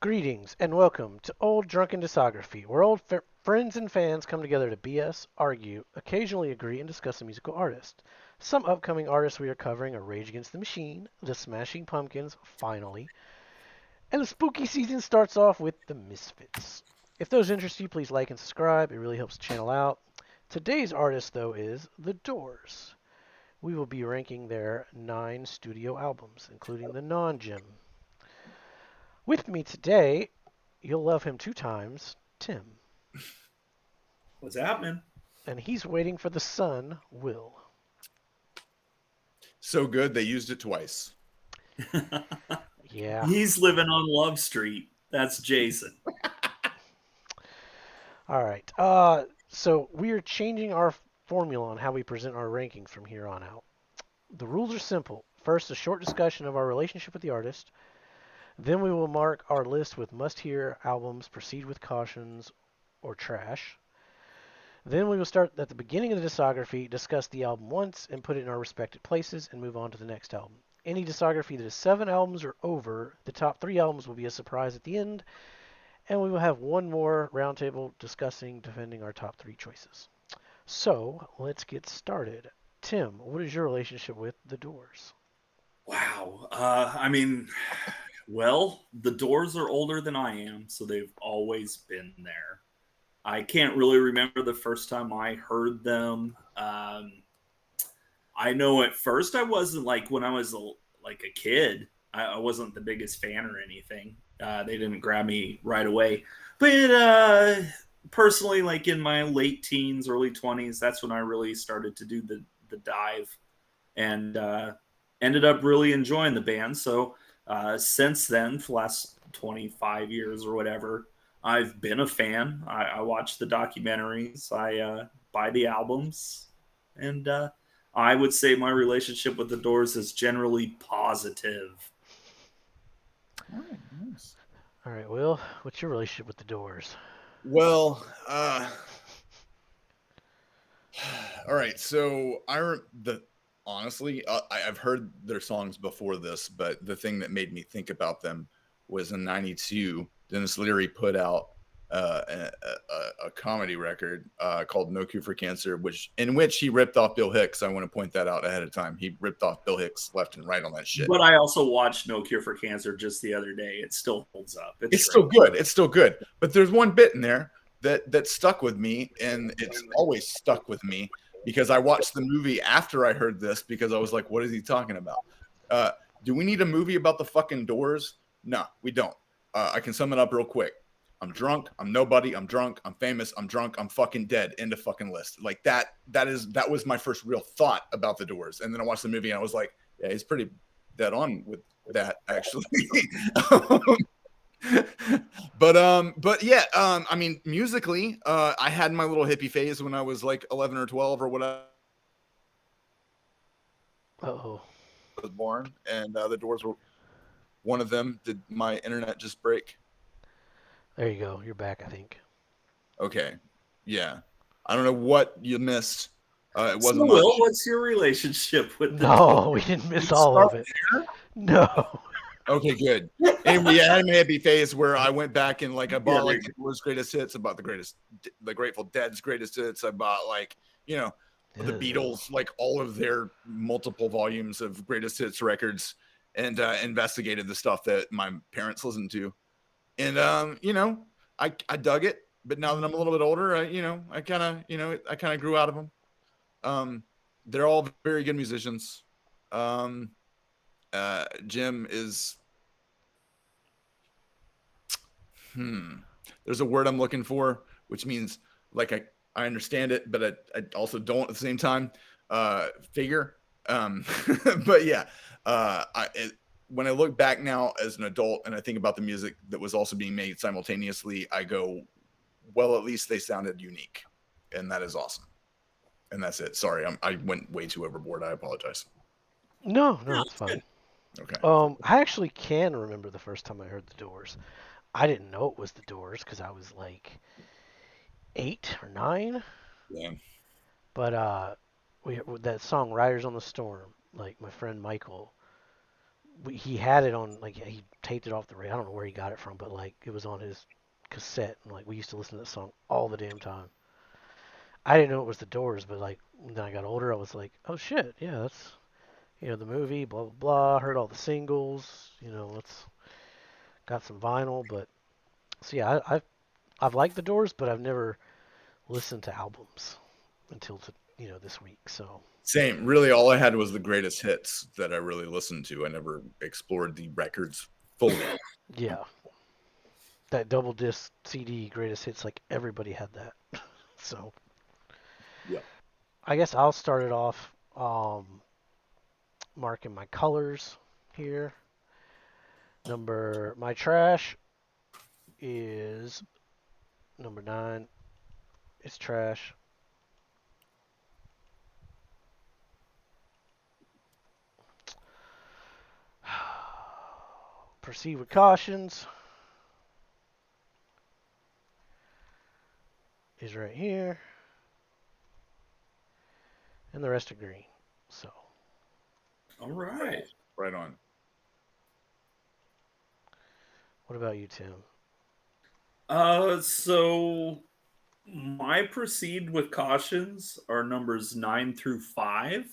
Greetings and welcome to Old Drunken Discography, where friends and fans come together to BS, argue, occasionally agree, and discuss a musical artist. Some upcoming artists we are covering are Rage Against the Machine, The Smashing Pumpkins, finally, and the spooky season starts off with The Misfits. If those interest you, please like and subscribe. It really helps the channel out. Today's artist, though, is The Doors. We will be ranking their 9 studio albums, including the non-gem. With me today, you'll love him 2 times, Tim. What's happening? And he's waiting for the son, Will. So good they used it twice. Yeah. He's living on Love Street. That's Jason. All right. So we are changing our formula on how we present our rankings from here on out. The rules are simple. First, a short discussion of our relationship with the artist. Then we will mark our list with must-hear albums, proceed with cautions, or trash. Then we will start at the beginning of the discography, discuss the album once, and put it in our respected places, and move on to the next album. Any discography that is 7 albums or over, the top 3 albums will be a surprise at the end, and we will have one more roundtable discussing, defending our top 3 choices. So, let's get started. Tim, what is your relationship with The Doors? Wow. The Doors are older than I am, so they've always been there. I can't really remember the first time I heard them. I know at first I wasn't like when I was like a kid. I wasn't the biggest fan or anything. They didn't grab me right away. But personally, like in my late teens, early 20s, that's when I really started to do the dive and ended up really enjoying the band. So since then, for the last 25 years or whatever, I've been a fan. I watch the documentaries. I buy the albums. And I would say my relationship with the Doors is generally positive. All right, nice. All right, Will, what's your relationship with The Doors? Well, all right. So honestly, I've heard their songs before this, but the thing that made me think about them was in '92. Dennis Leary put out a comedy record called "No Cure for Cancer," in which he ripped off Bill Hicks. I want to point that out ahead of time. He ripped off Bill Hicks left and right on that shit. But I also watched No Cure for Cancer just the other day. It still holds up. It's still good. It's still good. But there's one bit in there that stuck with me, and it's always stuck with me because I watched the movie after I heard this because I was like, what is he talking about? Do we need a movie about the fucking Doors? No, we don't. I can sum it up real quick. I'm drunk. I'm nobody. I'm drunk. I'm famous. I'm drunk. I'm fucking dead. End of fucking list. Like that was my first real thought about the Doors. And then I watched the movie and I was like, yeah, he's pretty dead on with that actually. But yeah, I mean, musically, I had my little hippie phase when I was like 11 or 12 or whatever. Uh-oh. I was born, and the Doors were one of them. Did my internet just break? There you go. You're back, I think. Okay, yeah. I don't know what you missed. It So, wasn't Will, much. what's your relationship with the No, we didn't miss all of it. No. Okay, good. Anyway, yeah, I had my hippie phase where I went back and like I bought like the Doors' greatest hits. I bought the Grateful Dead's greatest hits. I bought like the Beatles, like all of their multiple volumes of greatest hits records, and investigated the stuff that my parents listened to. And I dug it. But now that I'm a little bit older, I kind of grew out of them. They're all very good musicians. Jim is there's a word I'm looking for, which means like I understand it, but I also don't at the same time. Figure. But yeah, when I look back now as an adult and I think about the music that was also being made simultaneously, I go, well, at least they sounded unique, and that is awesome. And that's it. Sorry, I went way too overboard. I apologize. No, it's fine. Okay. I actually can remember the first time I heard The Doors. I didn't know it was The Doors because I was like 8 or 9. Yeah. But that song "Riders on the Storm," like my friend Michael he had it on, like, he taped it off the radio. I don't know where he got it from, but like it was on his cassette, and like we used to listen to that song all the damn time. I didn't know it was the Doors, but like when I got older, I was like, oh shit, yeah, that's the movie, blah blah blah. Heard all the singles, it's got some vinyl, but so yeah, I've liked the Doors, but I've never listened to albums until this week. So Same. Really, all I had was the greatest hits that I really listened to. I never explored the records fully. yeah, that double disc CD greatest hits, like everybody had that. So Yeah. I guess I'll start it off marking my colors here. My trash is number 9. It's trash. Proceed with cautions is right here, and the rest are green. So, All right. Right on. what about you, Tim? So my proceed with cautions are numbers 9 through 5.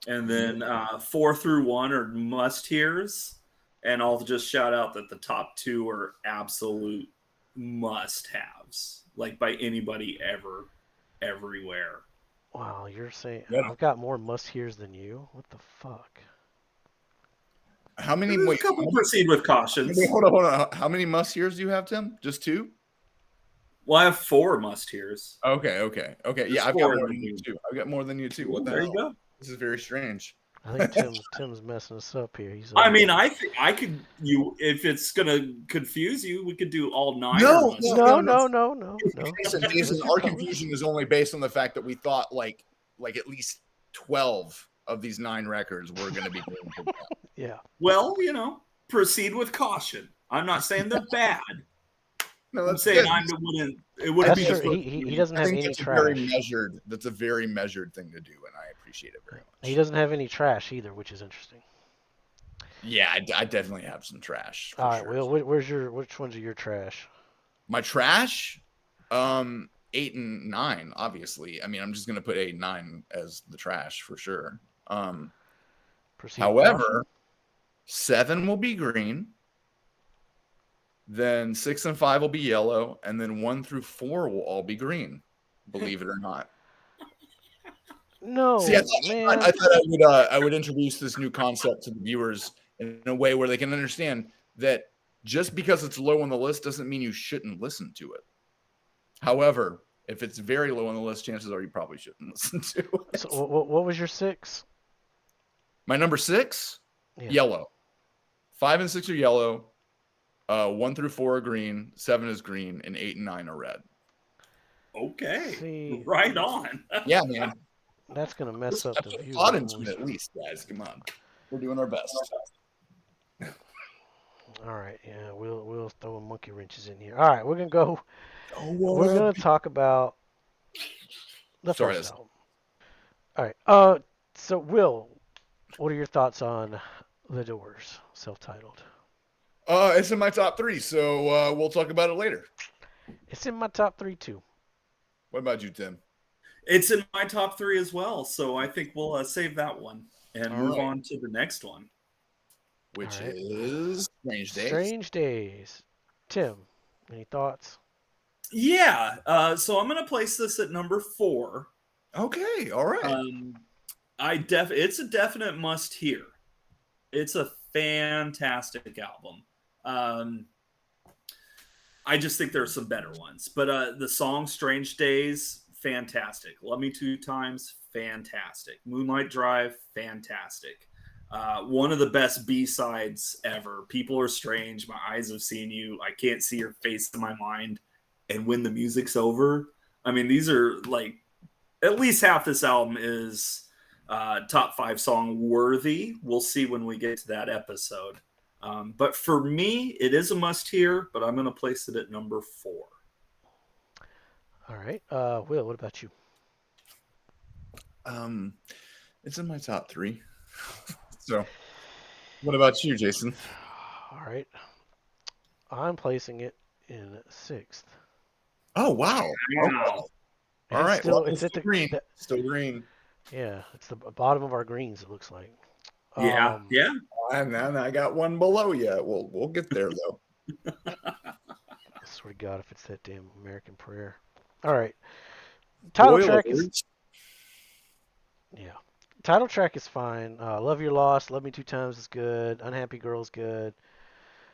And then 4 through 1 are must hears. And I'll just shout out that the top 2 are absolute must haves, like by anybody ever, everywhere. Wow, you're saying Yeah. I've got more must hears than you? What the fuck? How many? There's Wait, a couple proceed with cautions. wait, hold on. How many must hears do you have, Tim? Just 2? Well, I have 4 must hears. Okay. Yeah, I've got Four more in than the you game. too. I've got more than you too. What the There hell? you go. This is very strange. I think Tim's messing us up here. He's I mean, I think I could. If it's gonna confuse you, we could do all 9. No, or must no. Jason, our confusion is only based on the fact that we thought like at least 12 of these 9 records were going to be going to Yeah. Well, proceed with caution. I'm not saying they're bad. No, I'm that's saying good. it wouldn't That's be true. the first. He doesn't I have think any that's very trash. measured. That's a very measured thing to do, and I appreciate it very much. He doesn't have any trash either, which is interesting. Yeah, I definitely have some trash. All right, sure. Will, which ones are your trash? My trash, 8 and 9, obviously. I mean, I'm just gonna put 8 and 9 as the trash for sure. However, 7 will be green. Then 6 and 5 will be yellow, and then 1 through 4 will all be green. Believe it or not. No, See, man. I thought I would introduce this new concept to the viewers in a way where they can understand that just because it's low on the list doesn't mean you shouldn't listen to it. However, if it's very low on the list, chances are you probably shouldn't listen to it. So, what was your 6? My number 6, Yeah. yellow. 5 and 6 are yellow. 1 through 4 are green. 7 is green, and 8 and 9 are red. Okay, See, right on. Yeah, man. that's gonna mess up the view. Thought into it at least, guys. Come on, we're doing our best. All right, yeah, we'll throw monkey wrenches in here. All right, we're gonna go. We're gonna talk about the first album. All right. So Will, what are your thoughts on The Doors, self-titled? It's in my top 3, so we'll talk about it later. It's in my top 3 too. What about you, Tim? It's in my top 3 as well, so I think we'll save that one and move on to the next one, which is Strange Days. Strange Days. Tim, any thoughts? Yeah, so I'm going to place this at number 4. Okay, all right. It's a definite must hear. It's a fantastic album. I just think there are some better ones, but the song "Strange Days" fantastic. "Love Me Two Times" fantastic. "Moonlight Drive" fantastic. One of the best B-sides ever. "People Are Strange," "My Eyes Have Seen You," "I Can't See Your Face in My Mind," and "When the Music's Over." I mean, these are like at least half this album is top 5 song worthy. We'll see when we get to that episode. But for me, it is a must hear, but I'm going to place it at number 4. All right. Will, what about you? It's in my top 3. So, what about you, Jason? All right. I'm placing it in sixth. Oh wow. Okay. Wow. All It's right. Well, still it's it's at still green. the Still green. yeah, it's the bottom of our greens. It looks like. Yeah. Um, Yeah. And then I got one below you. We'll get there though. I swear to God, if it's that damn American Prayer. All right. Title track is Spoilers. yeah. Title track is fine. Love Your Loss, Love Me Two Times is good. Unhappy Girl is good.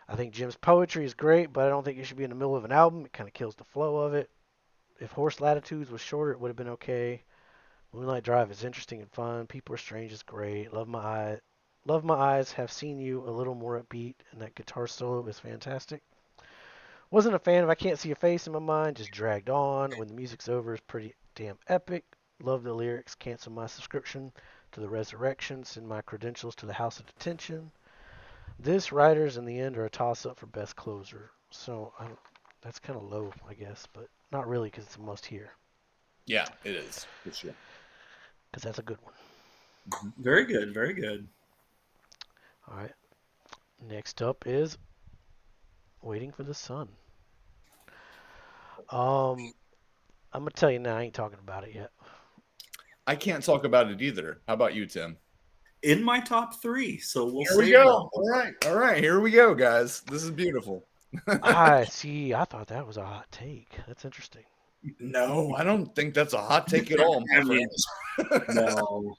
I think Jim's poetry is great, but I don't think it should be in the middle of an album. It kind of kills the flow of it. If Horse Latitudes was shorter, it would have been okay. Moonlight Drive is interesting and fun. People Are Strange is great. Love My Eyes, Have Seen You a little more upbeat, and that guitar solo is fantastic. Wasn't a fan of I Can't See Your Face in My Mind, just dragged on. When the music's over is pretty damn epic. Love the lyrics, cancel my subscription to the Resurrection, send my credentials to the House of Detention. This, Riders, in the end are a toss up for best closer. So that's kind of low, I guess, but not really because it's a must hear. Yeah, it is for sure. Because that's a good one. Very good. Very good. All right. Next up is Waiting for the Sun. Um, I'm gonna tell you now. I ain't talking about it yet. I can't talk about it either. How about you, Tim? In my top three. So we'll Here we save go. that. All right. Here we go, guys. This is beautiful. I see. I thought that was a hot take. That's interesting. No, I don't think that's a hot take at all, my I mean, friends. no.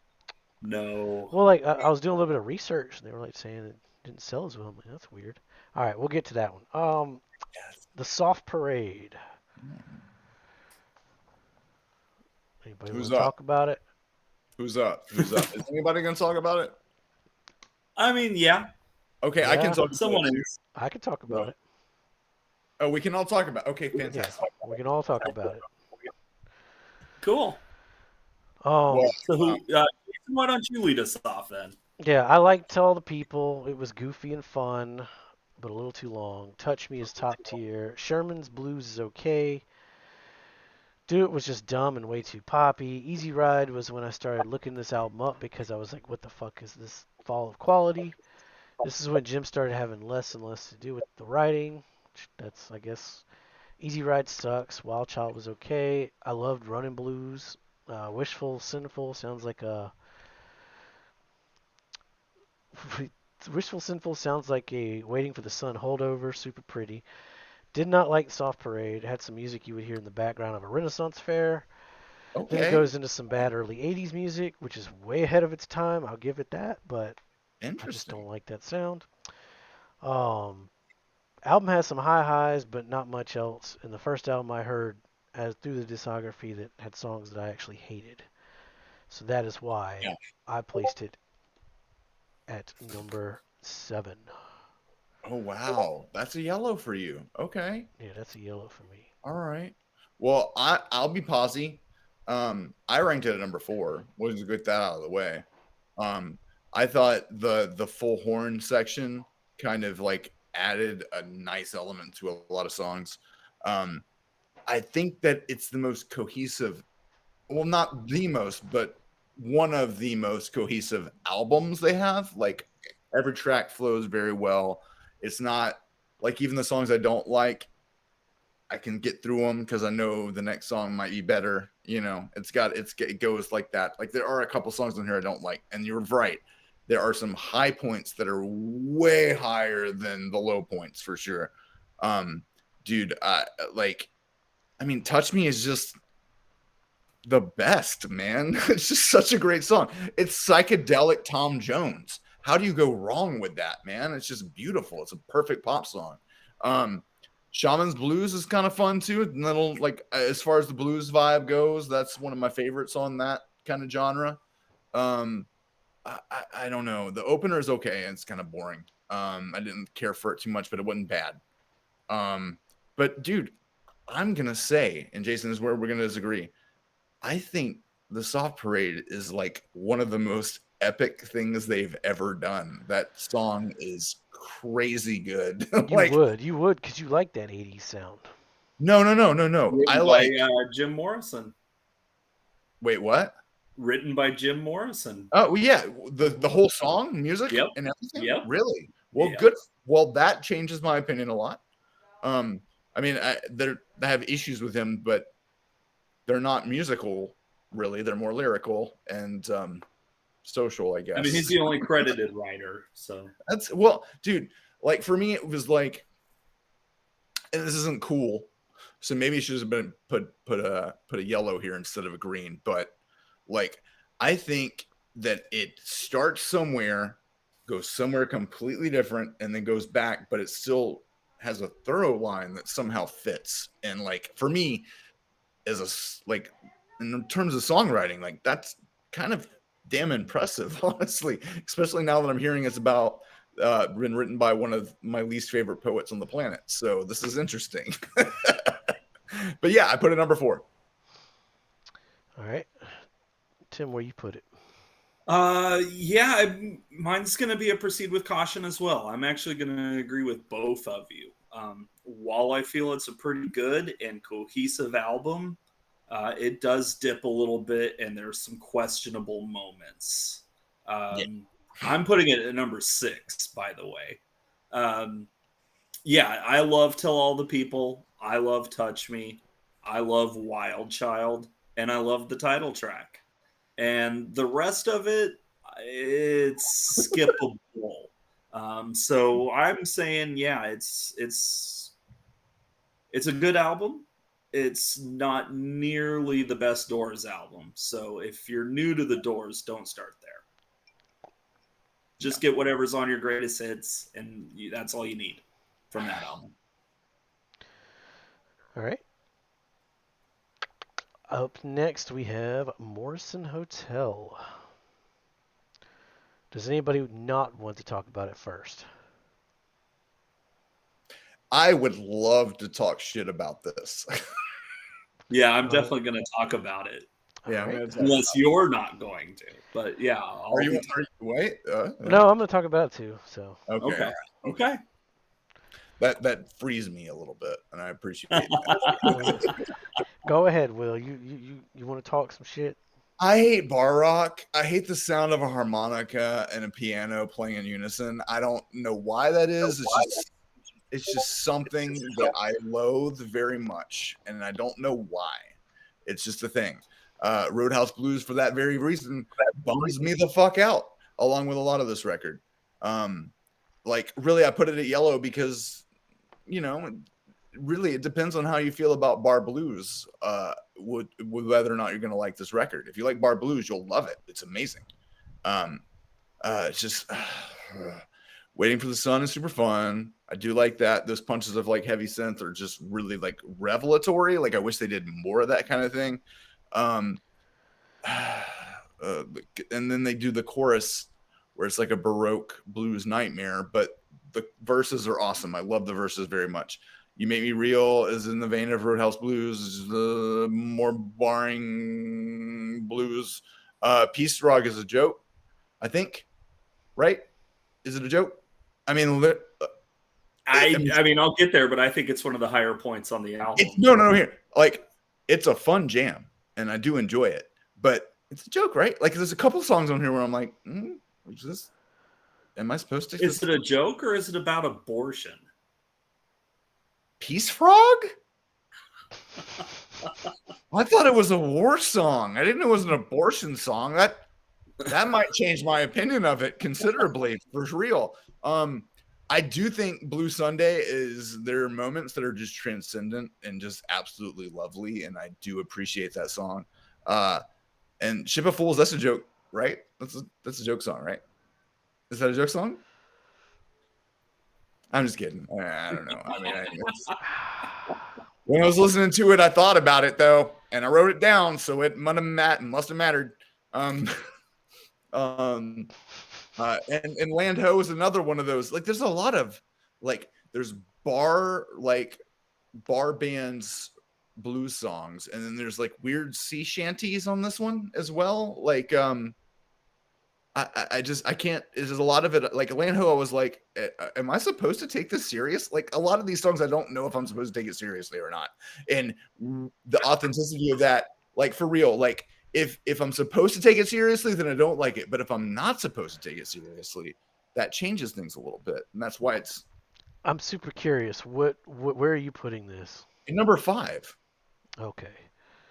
No. Well, like I was doing a little bit of research, and they were like saying it didn't sell as well. I'm like, that's weird. All right, we'll get to that one. The Soft Parade. Anybody want Who's to up? talk about it? Who's up? Who's up? Is anybody going to talk about it? I mean, yeah. Okay, I can Yeah, talk about Someone it. is. I could talk No. about it. Oh, we can all talk about it. Okay, Yeah, fantastic. we can all talk about it. Cool. Well, So why don't you lead us off then? Yeah, I like Tell the People. It was goofy and fun, but a little too long. Touch Me is top tier. Sherman's Blues is okay. Do It was just dumb and way too poppy. Easy Ride was when I started looking this album up because I was like, what the fuck is this fall of quality? This is when Jim started having less and less to do with the writing. That's, I guess, Easy Ride sucks. Wild Child was okay. I loved Running Blues. Wishful Sinful sounds like a Wishful Sinful sounds like a Waiting for the Sun holdover. Super pretty. Did not like Soft Parade. Had some music you would hear in the background of a Renaissance fair. Then it okay. goes into some bad early 80s music, which is way ahead of its time. I'll give it that, but I just Interesting. don't like that sound. Um, Album has some high highs, but not much else. And the first album I heard as through the discography that had songs that I actually hated. So that is why Yeah. I placed it at number 7. Oh, wow. That's a yellow for you. Okay. Yeah, that's a yellow for me. All right. Well, I'll be posy. I ranked it at number 4. We'll just get that out of the way. Um, I thought the full horn section kind of like added a nice element to a lot of songs. Um, I think that it's the most cohesive, well, not the most, but one of the most cohesive albums they have. Like every track flows very well. It's not like even the songs I don't like, I can get through them because I know the next song might be better. You know, it goes like that. Like there are a couple songs on here I don't like, and you're right. There are some high points that are way higher than the low points for sure. Um, dude, I mean, Touch Me is just the best, man. It's just such a great song. It's psychedelic Tom Jones. How do you go wrong with that, man? It's just beautiful. It's a perfect pop song. Um, Shaman's Blues is kind of fun too. And little like as far as the blues vibe goes, that's one of my favorites on that kind of genre. Um, I don't know. The opener is okay. And it's kind of boring. I didn't care for it too much, but it wasn't bad. But dude, I'm gonna say, and Jason is where we're gonna disagree. I think the Soft Parade is like one of the most epic things they've ever done. That song is crazy good. Like, You would, because you like that 80s sound. no. I Written by like. Jim Morrison. Wait, what? written by Jim Morrison. Oh yeah, the whole song, music, Yep. and everything. Yep. Really? Well, Yep. good. Well, that changes my opinion a lot. I mean, I have issues with him, but they're not musical, really. They're more lyrical and social, I guess. I mean, he's the only credited writer, so That's well, dude. Like for me, it was like, and this isn't cool, so maybe it should have been put a yellow here instead of a green. But like, I think that it starts somewhere, goes somewhere completely different, and then goes back, but it still has a thorough line that somehow fits. And like for me, as a like in terms of songwriting, like that's kind of damn impressive, honestly, especially now that I'm hearing it's about been written by one of my least favorite poets on the planet. So this is interesting. But yeah, I put it number 4. All right. Tim, where you put it? Yeah, mine's going to be a proceed with caution as well. I'm actually going to agree with both of you. While I feel it's a pretty good and cohesive album, it does dip a little bit, and there's some questionable moments. I'm putting it at number 6, by the way. Yeah, I love Tell All the People. I love Touch Me. I love Wild Child. And I love the title track. And the rest of it, it's skippable. So I'm saying, yeah, it's a good album. It's not nearly the best Doors album. So if you're new to the Doors, don't start there. Just get whatever's on your greatest hits, and that's all you need from that album. All right. Up next, we have Morrison Hotel. Does anybody not want to talk about it first? I would love to talk shit about this. Yeah, I'm definitely going to talk about it. Yeah, right. Unless you're not going to. But yeah, are you wait? No, I'm going to talk about it too. So okay. Okay. That frees me a little bit, and I appreciate that. Go ahead, Will. You want to talk some shit? I hate bar rock. I hate the sound of a harmonica and a piano playing in unison. I don't know why that is. It's just something that I loathe very much, and I don't know why. It's just a thing. Roadhouse Blues, for that very reason, bums me the fuck out, along with a lot of this record. Like, really, I put it at yellow because, you know, really, it depends on how you feel about bar blues, with whether or not you're going to like this record. If you like bar blues, you'll love it. It's amazing. It's just Waiting for the Sun is super fun. I do like that. Those punches of like heavy synth are just really like revelatory. Like I wish they did more of that kind of thing. And then they do the chorus where it's like a Baroque blues nightmare, but the verses are awesome. I love the verses very much. You Make Me Real is in the vein of Roadhouse Blues, the more boring blues. Peace Rock is a joke, I think, right? Is it a joke? I mean, I mean, I'll get there, but I think it's one of the higher points on the album. No, here. Like, it's a fun jam, and I do enjoy it, but it's a joke, right? Like, there's a couple songs on here where I'm like, is this? Am I supposed to? Is it a joke or is it about abortion? Peace Frog? I thought it was a war song. I didn't know it was an abortion song. That might change my opinion of it considerably, for real. I do think Blue Sunday there are moments that are just transcendent and just absolutely lovely, and I do appreciate that song. And Ship of Fools, that's a joke, right? That's a joke song, right? Is that a joke song? I'm just kidding. I don't know. I mean, when I was listening to it, I thought about it though, and I wrote it down, so it must have mattered. And Land Ho is another one of those. Like, there's a lot of there's bar bands blues songs, and then there's like weird sea shanties on this one as well. Like, I can't. There's a lot of it. Like Land Ho, I was like, am I supposed to take this serious? Like, a lot of these songs, I don't know if I'm supposed to take it seriously or not. And the authenticity of that, like, for real, like, if I'm supposed to take it seriously, then I don't like it. But if I'm not supposed to take it seriously, that changes things a little bit, and that's why it's I'm super curious. What where are you putting this? in number 5. Okay.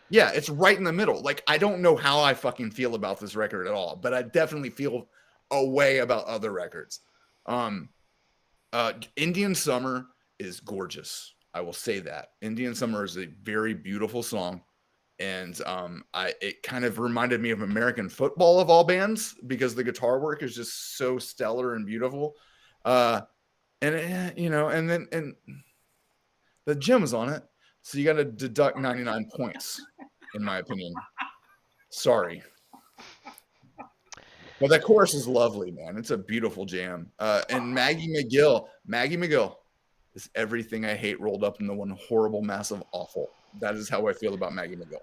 Yeah, it's right in the middle. Like, I don't know how I fucking feel about this record at all, but I definitely feel a way about other records. Um, Indian Summer is gorgeous. I will say that. Indian Summer is a very beautiful song. And it kind of reminded me of American football of all bands because the guitar work is just so stellar and beautiful. And the Jim's on it. So you got to deduct 99 points, in my opinion. Sorry. But that chorus is lovely, man. It's a beautiful jam. And Maggie McGill is everything I hate rolled up into one horrible, massive, awful. That is how I feel about Maggie McGill.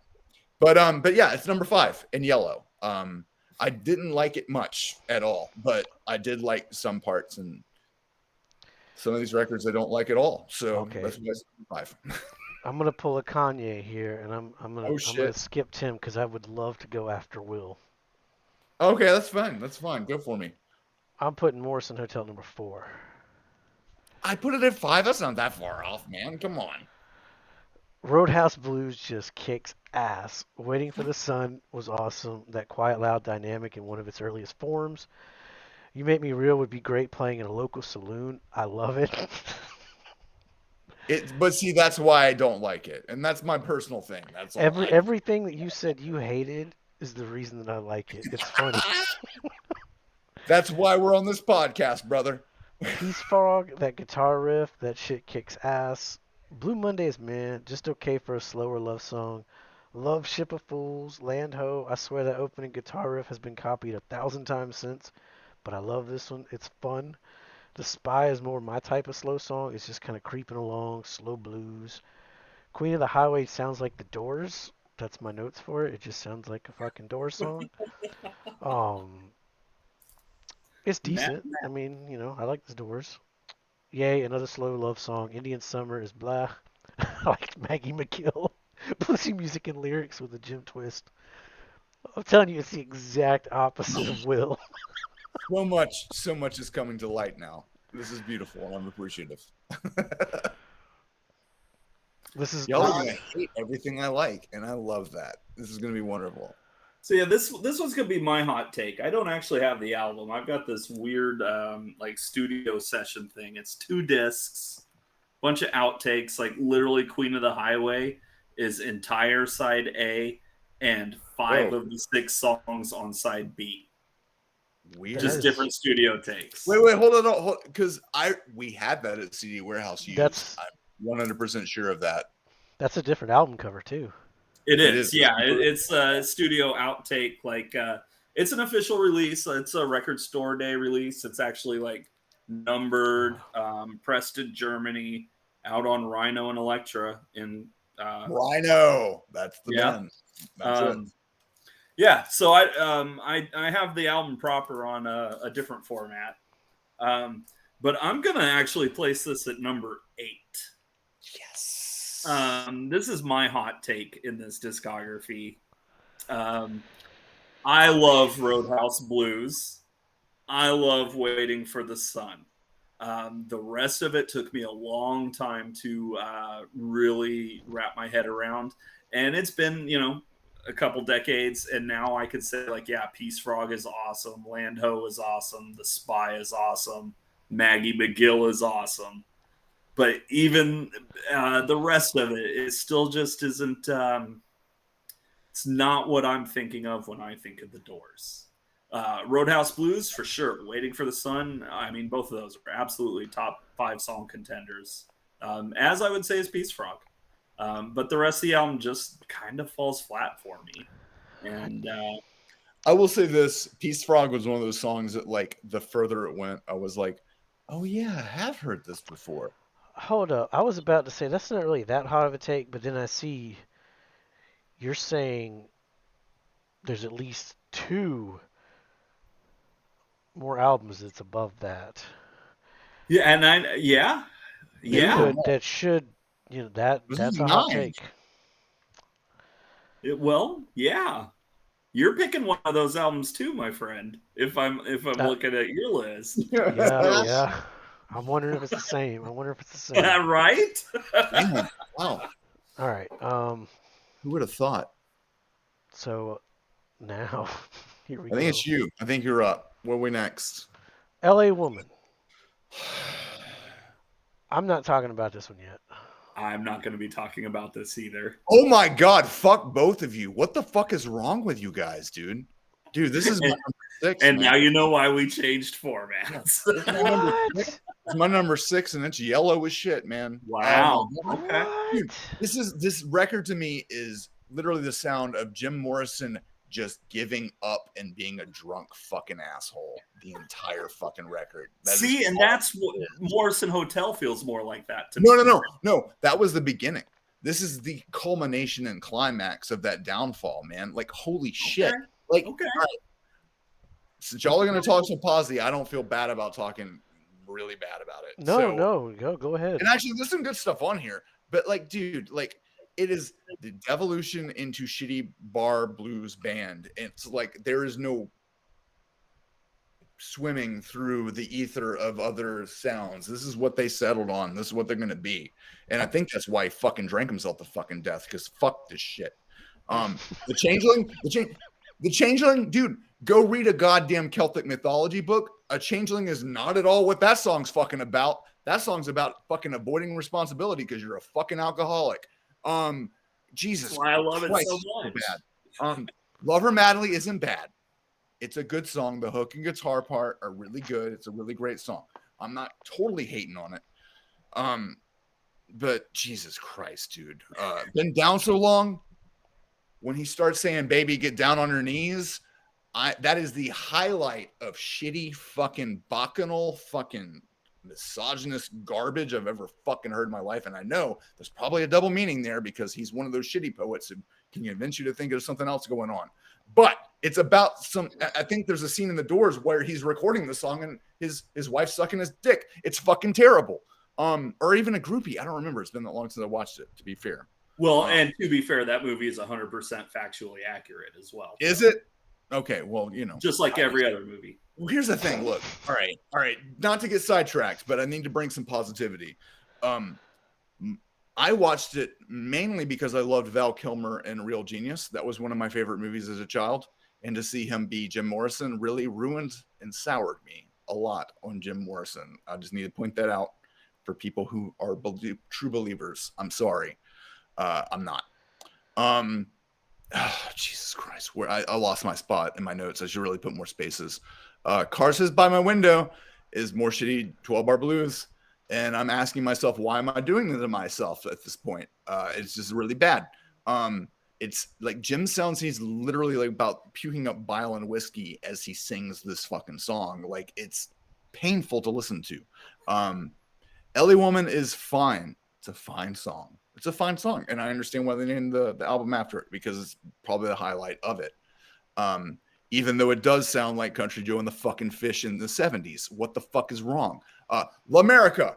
But yeah, it's number 5 in yellow. I didn't like it much at all, but I did like some parts, and some of these records I don't like at all. So Okay. that's why it's number 5. I'm gonna pull a Kanye here, and Oh I'm gonna shit. skip Tim because I would love to go after Will. Okay, that's fine. That's fine. Go for me. I'm putting Morrison Hotel number 4. I put it at 5. That's not that far off, man. Come on. Roadhouse Blues just kicks ass. Waiting for the Sun was awesome. That quiet, loud dynamic in one of its earliest forms. You Make Me Real would be great playing in a local saloon. I love it. But see, that's why I don't like it, and that's my personal thing. That's all. Everything that you said you hated is the reason that I like it. It's funny. That's why we're on this podcast, brother. Peace Frog, that guitar riff, that shit kicks ass. Blue Mondays, man, just okay for a slower love song. Love Ship of Fools, Land Ho. I swear that opening guitar riff has been copied 1,000 times since, but I love this one. It's fun. The Spy is more my type of slow song. It's just kind of creeping along, slow blues. Queen of the Highway sounds like the Doors. That's my notes for it. It just sounds like a fucking Doors song. Um, it's Matt, decent. I mean, I like the Doors. Yay, another slow love song. Indian Summer is blah. I like Maggie McGill. Pussy music and lyrics with a Jim twist. I'm telling you, it's the exact opposite of Will. So much is coming to light now. This is beautiful, and I'm appreciative. This is Y'all are gonna hate everything I like, and I love that. This is gonna be wonderful. So yeah, this one's gonna be my hot take. I don't actually have the album. I've got this weird like studio session thing. It's 2 discs, bunch of outtakes. Like literally, Queen of the Highway is entire side A, and 5 Whoa. of the 6 songs on side B. Weird. Just is- different studio takes. Wait, hold on, because we had that at CD Warehouse used. That's I'm 100% sure of that. that's a different album cover too. It It is, is. yeah. It's a studio outtake. Like it's an official release. It's a record store day release. It's actually like numbered, pressed in Germany, out on Rhino and Elektra in Rhino. That's the yeah. band. That's it. Yeah, so I have the album proper on a different format, but I'm gonna actually place this at number 8. Yes. This is my hot take in this discography. I love Roadhouse Blues. I love Waiting for the Sun. The rest of it took me a long time to really wrap my head around, and it's been a couple decades, and now I could say like, yeah, Peace Frog is awesome, Land Ho is awesome, The Spy is awesome, Maggie McGill is awesome, but even the rest of it still just isn't. It's not what I'm thinking of when I think of the Doors. Roadhouse Blues for sure. Waiting for the Sun. I mean, both of those are absolutely top 5 song contenders. As I would say is Peace Frog. But the rest of the album just kind of falls flat for me. And I will say this: Peace Frog was one of those songs that, like, the further it went, I was like, "Oh yeah, I have heard this before." Hold up. I was about to say that's not really that hot of a take, but then I see you're saying there's at least 2 more albums that's above that. yeah, and yeah. That should This that's is a hot 9. take. Well, yeah. You're picking one of those albums too, my friend. If I'm looking at your list, Yeah. I'm wondering if it's the same. I wonder if it's the same. right? Damn. Wow. All right. Who would have thought? So now, here we I think go. it's you. I think you're up. What are we next? L.A. Woman. I'm not talking about this one yet. I'm not going to be talking about this either. Oh my God. Fuck both of you. What the fuck is wrong with you guys, dude? Dude, this is my number 6. And man. now you know why we changed formats. What? It's my number 6, and it's yellow as shit, man. Wow. Okay. Dude, this record to me is literally the sound of Jim Morrison just giving up and being a drunk fucking asshole the entire fucking record. See, and that's what Morrison Hotel feels more like that to me. No. That was the beginning. This is the culmination and climax of that downfall, man. Like, holy shit. Like, okay. Right, since y'all are going to talk some positive, I don't feel bad about talking really bad about it. No, go ahead. And actually, there's some good stuff on here. But, like, dude, like, it is the devolution into shitty bar blues band. It's like there is no swimming through the ether of other sounds. This is what they settled on. This is what they're going to be. And I think that's why he fucking drank himself to fucking death, because fuck this shit. The Changeling, dude, go read a goddamn Celtic mythology book. A changeling is not at all what that song's fucking about. That song's about fucking avoiding responsibility because you're a fucking alcoholic. Jesus. That's why I love Christ, it so much. bad. Love Her Madly isn't bad. It's a good song. The hook and guitar part are really good. It's a really great song. I'm not totally hating on it. But Jesus Christ, dude. Been down so long. When he starts saying, baby, get down on your knees, that is the highlight of shitty fucking bacchanal fucking misogynist garbage I've ever fucking heard in my life. And I know there's probably a double meaning there because he's one of those shitty poets who can convince you to think there's something else going on. But it's about I think there's a scene in The Doors where he's recording the song and his wife's sucking his dick. It's fucking terrible. Or even a groupie. I don't remember. It's been that long since I watched it, to be fair. Well, and to be fair, that movie is 100% factually accurate as well. Is it? Okay, well, you know. Just like every other movie. Well, here's the thing. Look, all right. Not to get sidetracked, but I need to bring some positivity. I watched it mainly because I loved Val Kilmer and Real Genius. That was one of my favorite movies as a child. And to see him be Jim Morrison really ruined and soured me a lot on Jim Morrison. I just need to point that out for people who are true believers. I'm sorry. I'm not. Jesus Christ. Where I lost my spot in my notes. I should really put more spaces. Cars Says by My Window is more shitty 12-bar blues. And I'm asking myself, why am I doing this to myself at this point? It's just really bad. It's like Jim sounds, he's literally like about puking up bile and whiskey as he sings this fucking song. Like, it's painful to listen to. LA Woman is fine. It's a fine song. It's a fine song. And I understand why they named the album after it, because it's probably the highlight of it. Even though it does sound like Country Joe and the fucking Fish in the 70s. What the fuck is wrong? L'America,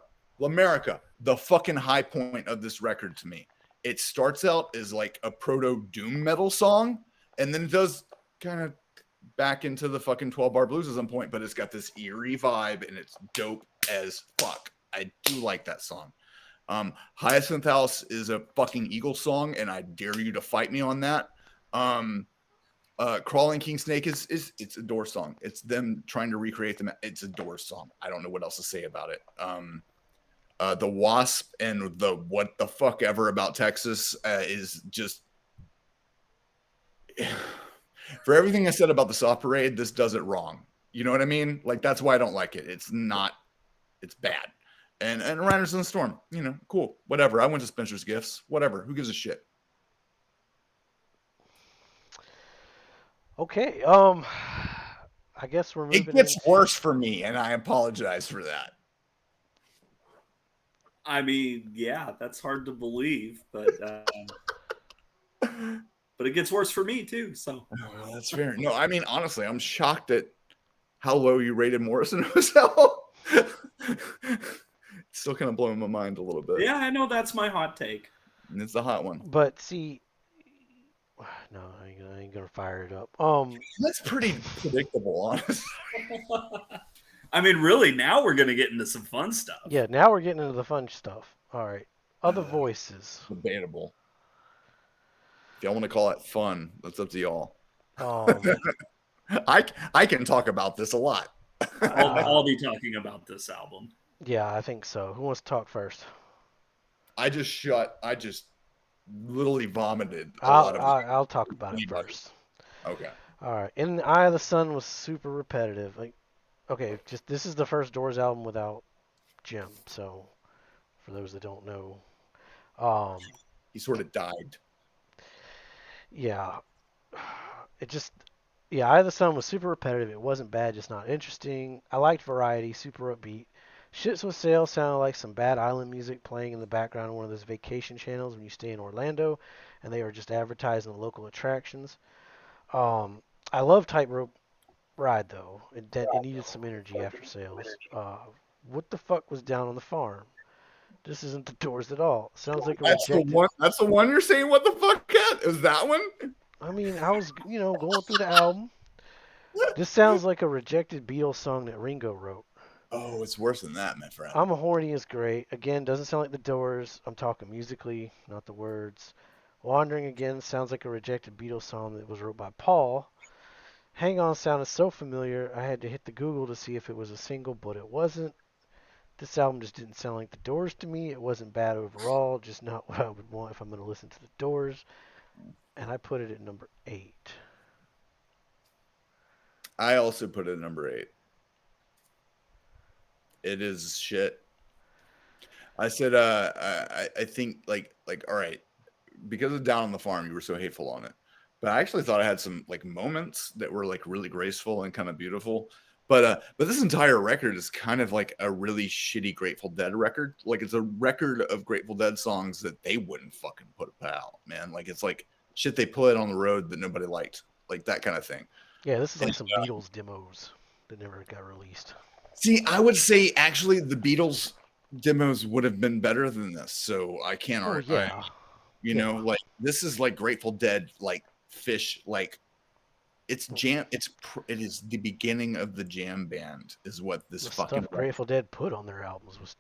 the fucking high point of this record to me. It starts out as like a proto doom metal song, and then it does kind of back into the fucking 12-bar blues at some point, but it's got this eerie vibe, and it's dope as fuck. I do like that song. Hyacinth House is a fucking Eagles song, and I dare you to fight me on that. Crawling King Snake it's a Doors song. It's them trying to recreate them. It's a Doors song. I don't know what else to say about it. The Wasp and the What the Fuck Ever About Texas is just for everything I said about the Soft Parade, this does it wrong. You know what I mean? Like, that's why I don't like it. It's bad. And Riders on the Storm, you know, cool, whatever. I went to Spencer's Gifts, whatever. Who gives a shit? Okay, I guess we're moving. It gets worse for me, and I apologize for that. I mean, yeah, that's hard to believe, but it gets worse for me too. So well, that's fair. No, I mean, honestly, I'm shocked at how low you rated Morrison Hotel. It's still kind of blowing my mind a little bit. Yeah, I know that's my hot take. And it's a hot one. But see, no, I ain't gonna fire it up. That's pretty predictable, honestly. I mean, really, now we're gonna get into some fun stuff. Yeah, now we're getting into the fun stuff. All right, other voices. Debatable. If y'all want to call it fun, that's up to y'all. Um, I can talk about this a lot. I'll be talking about this album. yeah, I think so. Who wants to talk first? I just literally vomited a lot of I'll talk about it anybody. first. Okay. All right, In the Eye of the Sun was super repetitive. Like, okay, just this is the first Doors album without Jim. So, for those that don't know, He sort of died. yeah, it just yeah, Eye of the Sun was super repetitive. It wasn't bad, just not interesting. I liked variety, super upbeat. Ships with Sails sounded like some bad island music playing in the background of one of those vacation channels when you stay in Orlando, and they are just advertising the local attractions. Um, I love Tightrope Ride though. It needed some energy after Sails. What the fuck was down on the farm? This isn't the Doors at all. Sounds like a That's the rejected. one. That's the one you're saying. What the fuck? At? Is that one? I mean, I was going through the album. This sounds like a rejected Beatles song that Ringo wrote. Oh, it's worse than that, my friend. I'm a Horny is great. Again, doesn't sound like the Doors. I'm talking musically, not the words. Wandering again sounds like a rejected Beatles song that was wrote by Paul. Hang On sounded so familiar, I had to hit the Google to see if it was a single, but it wasn't. This album just didn't sound like the Doors to me. It wasn't bad overall, just not what I would want if I'm going to listen to the Doors. And I put it at number 8. I also put it at number 8. It is shit. I said, I think like, all right, because of Down on the Farm, you were so hateful on it. But I actually thought I had some like moments that were like really graceful and kind of beautiful. But this entire record is kind of like a really shitty Grateful Dead record. Like it's a record of Grateful Dead songs that they wouldn't fucking put out, man. Like it's like shit they put on the road that nobody liked, like that kind of thing. Yeah, this is like some Beatles demos that never got released. See, I would say actually the Beatles demos would have been better than this. So I can't argue. Yeah. You know, like this is like Grateful Dead, like Fish, like it's jam. It is the beginning of the jam band, is what this the fucking stuff Grateful Dead put on their albums was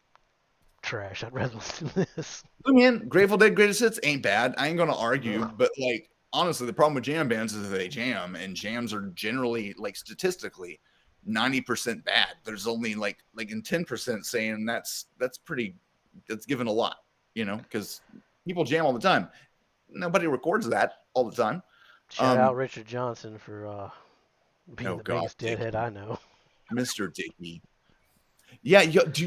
trash. I'd rather listen to this. I mean, Grateful Dead Greatest Hits ain't bad. I ain't gonna argue, but like honestly, the problem with jam bands is that they jam, and jams are generally like statistically 90% bad. There's only like in 10% saying that's given a lot, you know, because people jam all the time. Nobody records that all the time. Shout out Richard Johnson for being the biggest deadhead I know. Mr. Dickey. Yeah, did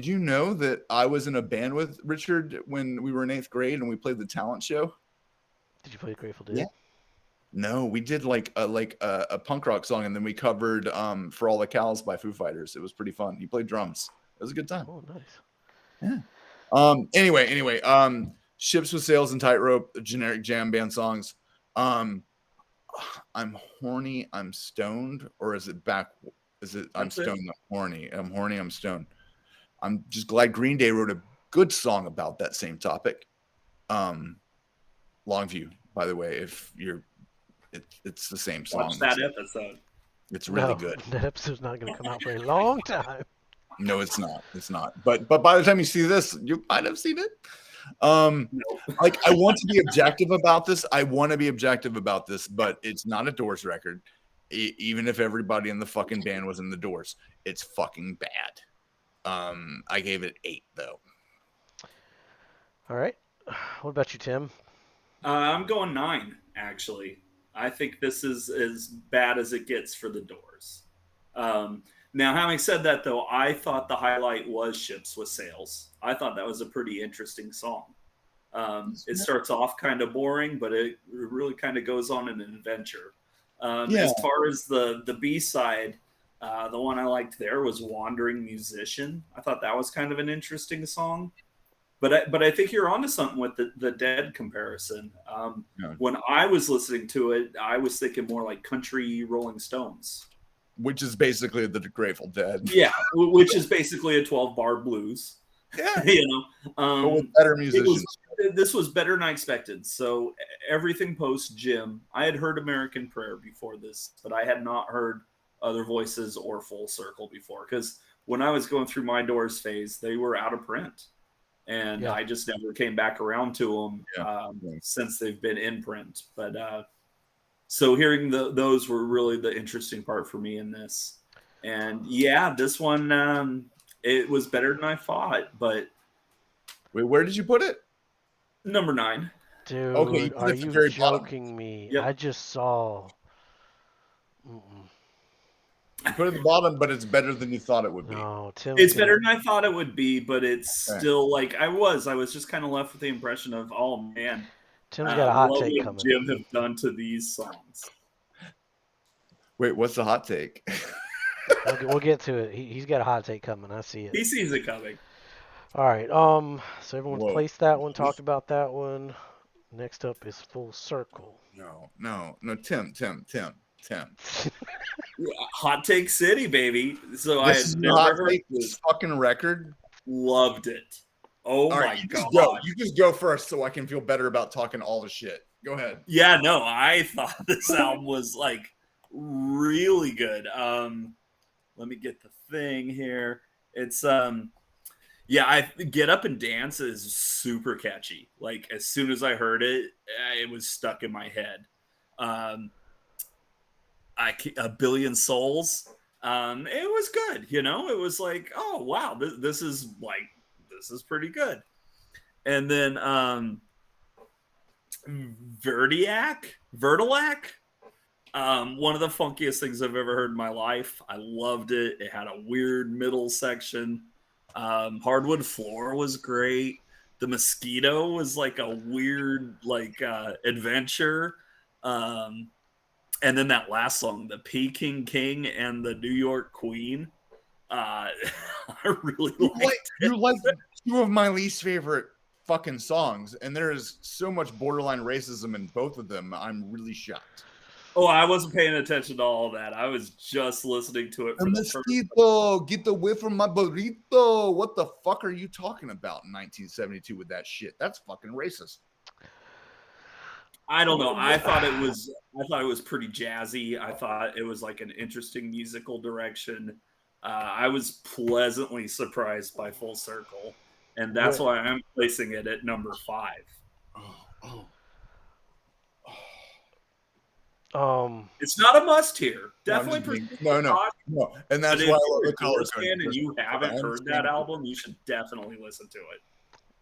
you know that I was in a band with Richard when we were in 8th grade and we played the talent show? Did you play Grateful Dead? Yeah. No, we did like a punk rock song, and then we covered "For All the Cows" by Foo Fighters. It was pretty fun. He played drums. It was a good time. Oh, nice. Yeah. Anyway, Ships with Sails and Tightrope, generic jam band songs. I'm horny, I'm stoned, or is it back? Is it I'm stoned, I'm horny? I'm horny, I'm stoned. I'm just glad Green Day wrote a good song about that same topic. Longview, by the way, if you're, it's the same song. Watch that episode. It's really good. That episode's not going to come out for a long time. No, it's not. It's not. But by the time you see this, you might have seen it. Like I want to be objective about this. But it's not a Doors record. Even if everybody in the fucking band was in the Doors, it's fucking bad. I gave it 8 though. All right. What about you, Tim? I'm going 9, actually. I think this is as bad as it gets for the Doors. Now, having said that, though, I thought the highlight was Ships with Sails. I thought that was a pretty interesting song. It starts off kind of boring, but it really kind of goes on an adventure. As far as the B-side, the one I liked there was Wandering Musician. I thought that was kind of an interesting song. But I think you're onto something with the Dead comparison. When I was listening to it, I was thinking more like country Rolling Stones. Which is basically the Grateful Dead. Yeah, which is basically a 12-bar blues. Yeah. You know, but with better musicians. this was better than I expected. So everything post Jim, I had heard American Prayer before this, but I had not heard Other Voices or Full Circle before, because when I was going through my Doors phase, they were out of print, and Yeah. I just never came back around to them Yeah. since they've been in print. But so hearing those were really the interesting part for me in this. And yeah, this one, it was better than I thought, but Wait, where did you put it? number 9. Okay, you Dude, put are it at the you very bottom. joking me? Yep. I just saw. Mm-mm. You put it at the bottom, but it's better than you thought it would be. No, Tim's It's gonna. better than I thought it would be, but it's Okay. still like I was just kind of left with the impression of, oh man, Tim's got a hot what take would coming. Jim have done to these songs? Wait, what's the hot take? We'll get to it. He's got a hot take coming. I see it. He sees it coming. All right. So everyone's Whoa. placed that one, talked about that one. Next up is Full Circle. No, Tim. Hot Take City, baby. So I This had is never not heard this fucking record. loved it. Oh All my right, you god. just go. You just go first, so I can feel better about talking all the shit. Go ahead. Yeah, no, I thought this album was like really good. Let me get the thing here. It's yeah, I Get Up and Dance is super catchy. Like as soon as I heard it, it was stuck in my head. A Billion Souls. It was good, you know. It was like, oh wow, this is pretty good. And then Verdilac, one of the funkiest things I've ever heard in my life. I loved it. It had a weird middle section. Hardwood Floor was great. The Mosquito was like a weird adventure. And then that last song, the Peking King and the New York Queen. I really liked it. You like two of my least favorite fucking songs, and there is so much borderline racism in both of them. I'm really shocked. Oh, I wasn't paying attention to all that. I was just listening to it for the Mosquito, get away from my burrito. What the fuck are you talking about in 1972 with that shit? That's fucking racist. I don't know. I thought it was pretty jazzy. I thought it was like an interesting musical direction. I was pleasantly surprised by Full Circle, and that's why I'm placing it at number 5. It's not a must here. Definitely. No. And that's why I love the color code. And you haven't heard that album, you should definitely listen to it.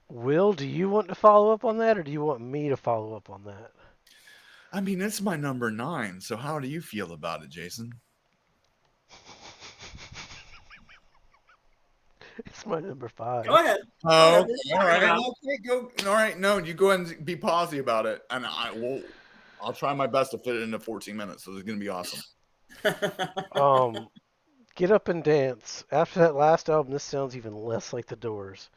Will, do you want to follow up on that, or do you want me to follow up on that? I mean, it's my number 9. So how do you feel about it, Jason? It's my number 5. Go ahead. Oh, okay. All right. Okay, go. All right. No, you go ahead and be pausy about it, and I'll try my best to fit it into 14 minutes. So it's gonna be awesome. Get Up and Dance. After that last album, this sounds even less like the Doors.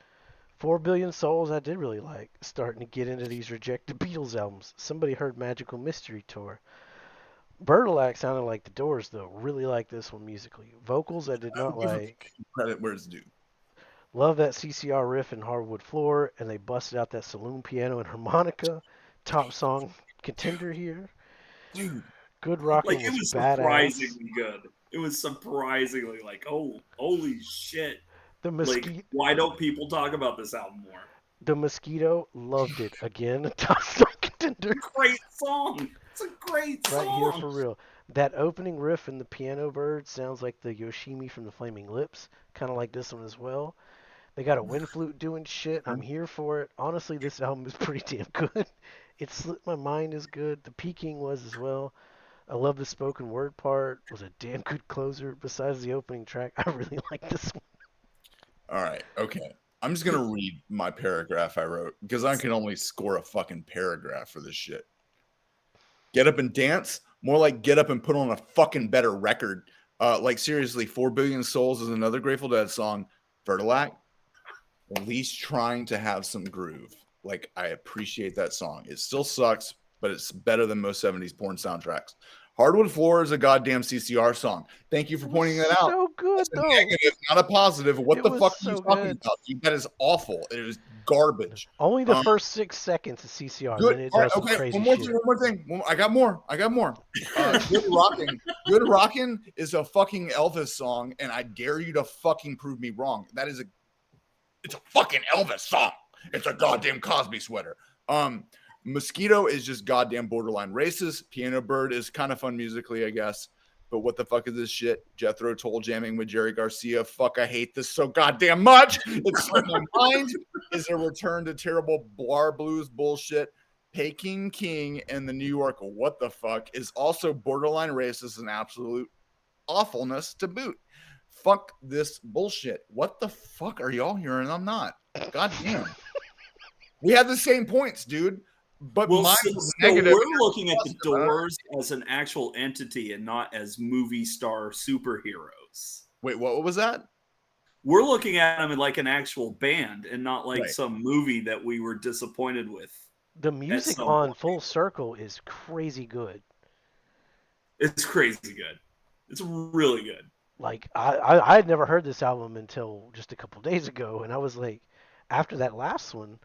4 Billion Souls, I did really like. Starting to get into these rejected Beatles albums. Somebody heard Magical Mystery Tour. Bertolac sounded like the Doors, though. Really like this one musically. Vocals, I did not like. Credit where it's due. Love that CCR riff in Hardwood Floor, and they busted out that saloon piano and harmonica. Top song contender here. Dude. Good rocking it was badass. surprisingly good. It was surprisingly like, oh, holy shit. Why don't people talk about this album more? The Mosquito, loved it. Again, top song contender. Great song. It's a great song. Right here for real. That opening riff in the piano bird sounds like the Yoshimi from the Flaming Lips. Kind of like this one as well. They got a wind flute doing shit. I'm here for it. Honestly, this album is pretty damn good. It Slipped My Mind is good. The Peking was as well. I love the spoken word part. It was a damn good closer. Besides the opening track, I really like this one. All right. Okay. I'm just going to read my paragraph I wrote because I can only score a fucking paragraph for this shit. Get Up and Dance? More like get up and put on a fucking better record. Like seriously, 4 Billion Souls is another Grateful Dead song. Vertilac, at least trying to have some groove. Like, I appreciate that song. It still sucks, but it's better than most 70s porn soundtracks. Hardwood Floor is a goddamn CCR song. Thank you for It was pointing that out. so good That's a though. negative, not a positive. What It the was fuck are you so talking good. about, dude? That is awful. It is garbage. Only the first 6 seconds of CCR, Good. then it All right, does some okay. crazy One more thing. shit. One more thing. I got more. Good rocking. Good rocking is a fucking Elvis song, and I dare you to fucking prove me wrong. It's a fucking Elvis song. It's a goddamn Cosby sweater. Mosquito is just goddamn borderline racist. Piano Bird is kind of fun musically, I guess. But what the fuck is this shit? Jethro Tull jamming with Jerry Garcia. Fuck, I hate this so goddamn much. It's on my mind. Is a return to terrible bar blues bullshit. Peking King and the New York what the fuck is also borderline racist and absolute awfulness to boot. Fuck this bullshit. What the fuck are y'all hearing? I'm not. God damn. We had the same points, dude. But Well, mine so, was so negative. we're looking at the Doors as an actual entity and not as movie star superheroes. Wait, what was that? We're looking at them like an actual band and not like Right. some movie that we were disappointed with. The music on Full Circle is crazy good. It's crazy good. It's really good. Like I had never heard this album until just a couple days ago, and I was like, after that last one,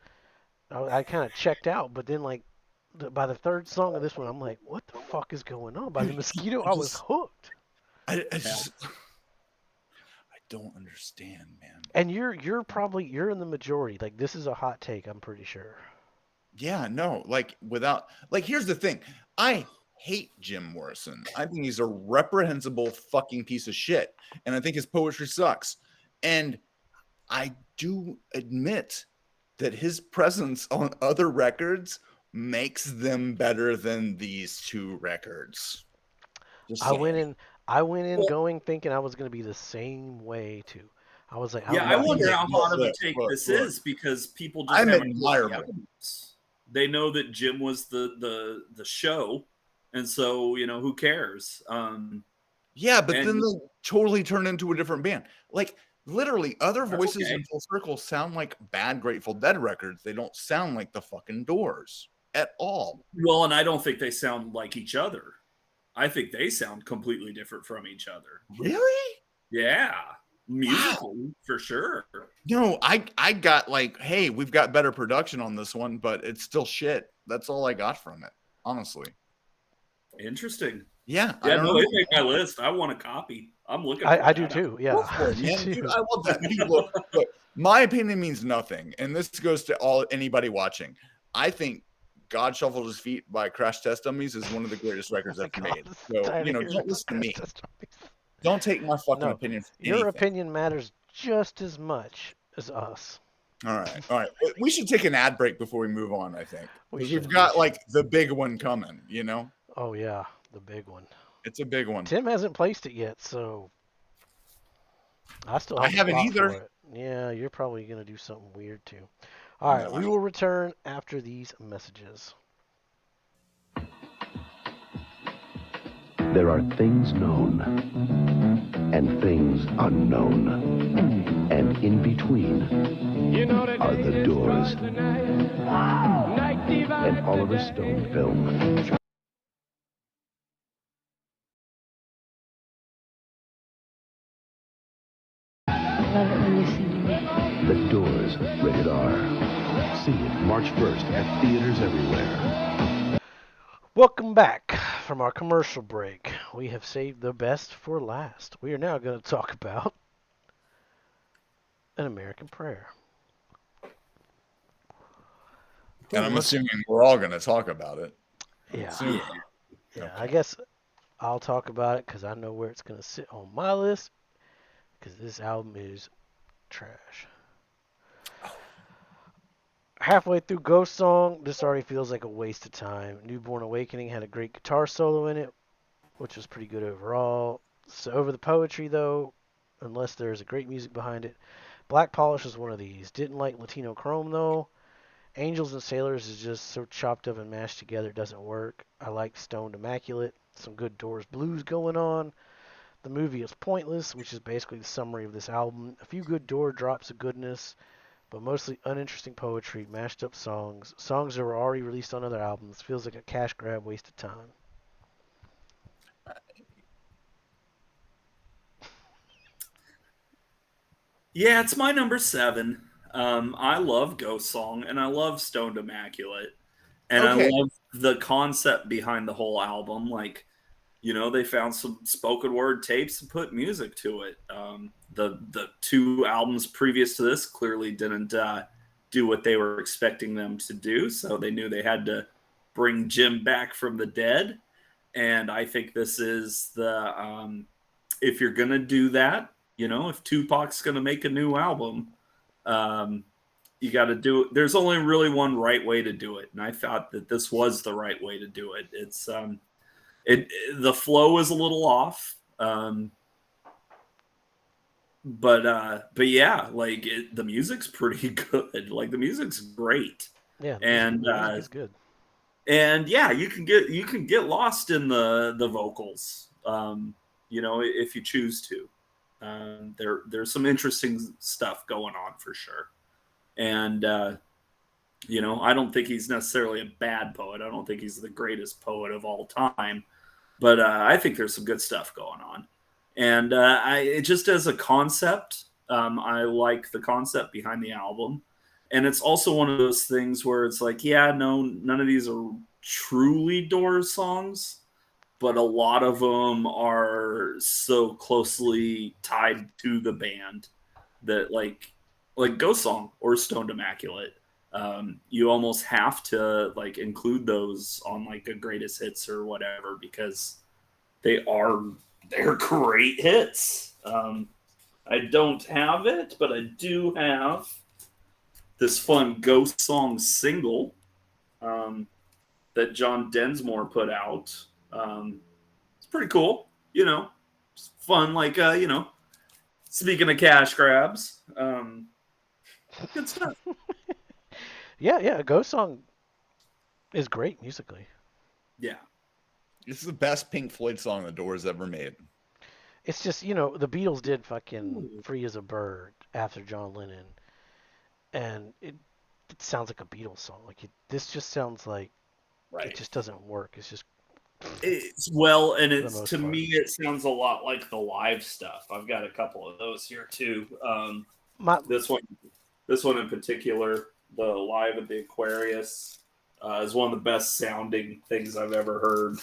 I kind of checked out. But then like by the third song of this one, I'm like, what the fuck is going on? By the Mosquito, I was hooked. I don't understand, man. And you're in the majority. Like this is a hot take, I'm pretty sure. Yeah, no, here's the thing. I hate Jim Morrison. I think he's a reprehensible fucking piece of shit. And I think his poetry sucks. And I do admit that his presence on other records makes them better than these two records. I went in going thinking I was going to be the same way too. I was like, I wonder how hot of a take this is because people just haven't heard the albums. They know that Jim was the show, and so who cares? Yeah, but then they totally turn into a different band. Like literally, other voices in Full Circle sound like bad Grateful Dead records. They don't sound like the fucking Doors at all. Well, and I don't think they sound like each other. I think they sound completely different from each other. Really? Yeah. Musically, for sure. I got like, hey, we've got better production on this one, but it's still shit. That's all I got from it, honestly. Interesting. Yeah, I don't know. It made my list. I want a copy. I'm looking. I do too. Yeah, Dude, I love that. Dude, look, my opinion means nothing, and this goes to anybody watching. I think God Shuffled His Feet by Crash Test Dummies is one of the greatest records ever made. So don't listen to me. Don't take my fucking opinion. Your opinion matters just as much as us. All right. We should take an ad break before we move on. I think we've got like the big one coming. Oh yeah, the big one. It's a big one. Tim hasn't placed it yet, so I haven't either. Yeah, you're probably gonna do something weird too. All right, we will return after these messages. There are things known and things unknown, and in between are the Doors, an Oliver Stone film. Love it when you sing me. The Doors, rated R. See it March 1st at theaters everywhere. Welcome back from our commercial break. We have saved the best for last. We are now going to talk about An American Prayer. And I'm assuming we're all going to talk about it. Yeah. Yeah, I guess I'll talk about it because I know where it's going to sit on my list because this album is trash. Halfway through Ghost Song, this already feels like a waste of time. Newborn Awakening had a great guitar solo in it, which was pretty good overall. So over the poetry, though, unless there's a great music behind it. Black Polish is one of these. Didn't like Latino Chrome, though. Angels and Sailors is just so chopped up and mashed together it doesn't work. I like Stoned Immaculate. Some good Doors blues going on. The movie is Pointless, which is basically the summary of this album. A few good Door drops of goodness, but mostly uninteresting poetry, mashed up songs that were already released on other albums. Feels like a cash grab, waste of time. Yeah, it's my number 7. I love Ghost Song and I love Stoned Immaculate. And I Okay. love the concept behind the whole album. Like, they found some spoken word tapes and put music to it. The 2 albums previous to this clearly didn't do what they were expecting them to do, so they knew they had to bring Jim back from the dead. And I think this is the if you're gonna do that, if Tupac's gonna make a new album, um, you got to do it. There's only really one right way to do it, and I thought that this was the right way to do it. It's it the flow is a little off, but yeah, like the music's pretty good. Like the music's great, Yeah, and the music is good. and yeah, you can get lost in the vocals, if you choose to. There's some interesting stuff going on for sure, and I don't think he's necessarily a bad poet. I don't think he's the greatest poet of all time, but I think there's some good stuff going on. And just as a concept, I like the concept behind the album. And it's also one of those things where it's like, yeah, no, none of these are truly Doors songs, but a lot of them are so closely tied to the band that like Ghost Song or Stoned Immaculate, you almost have to like include those on like a greatest hits or whatever because they're great hits. I don't have it, but I do have this fun Ghost Song single that John Densmore put out. It's pretty cool, it's fun. Like speaking of cash grabs, good stuff. Yeah, Ghost Song is great musically. Yeah. This is the best Pink Floyd song the Doors ever made. It's just, the Beatles did fucking Free as a Bird after John Lennon, and it sounds like a Beatles song. Like this just sounds like it just doesn't work. It's just And for the it's most to part. me, it sounds a lot like the live stuff. I've got a couple of those here too. My This one in particular, the live at the Aquarius, is one of the best sounding things I've ever heard.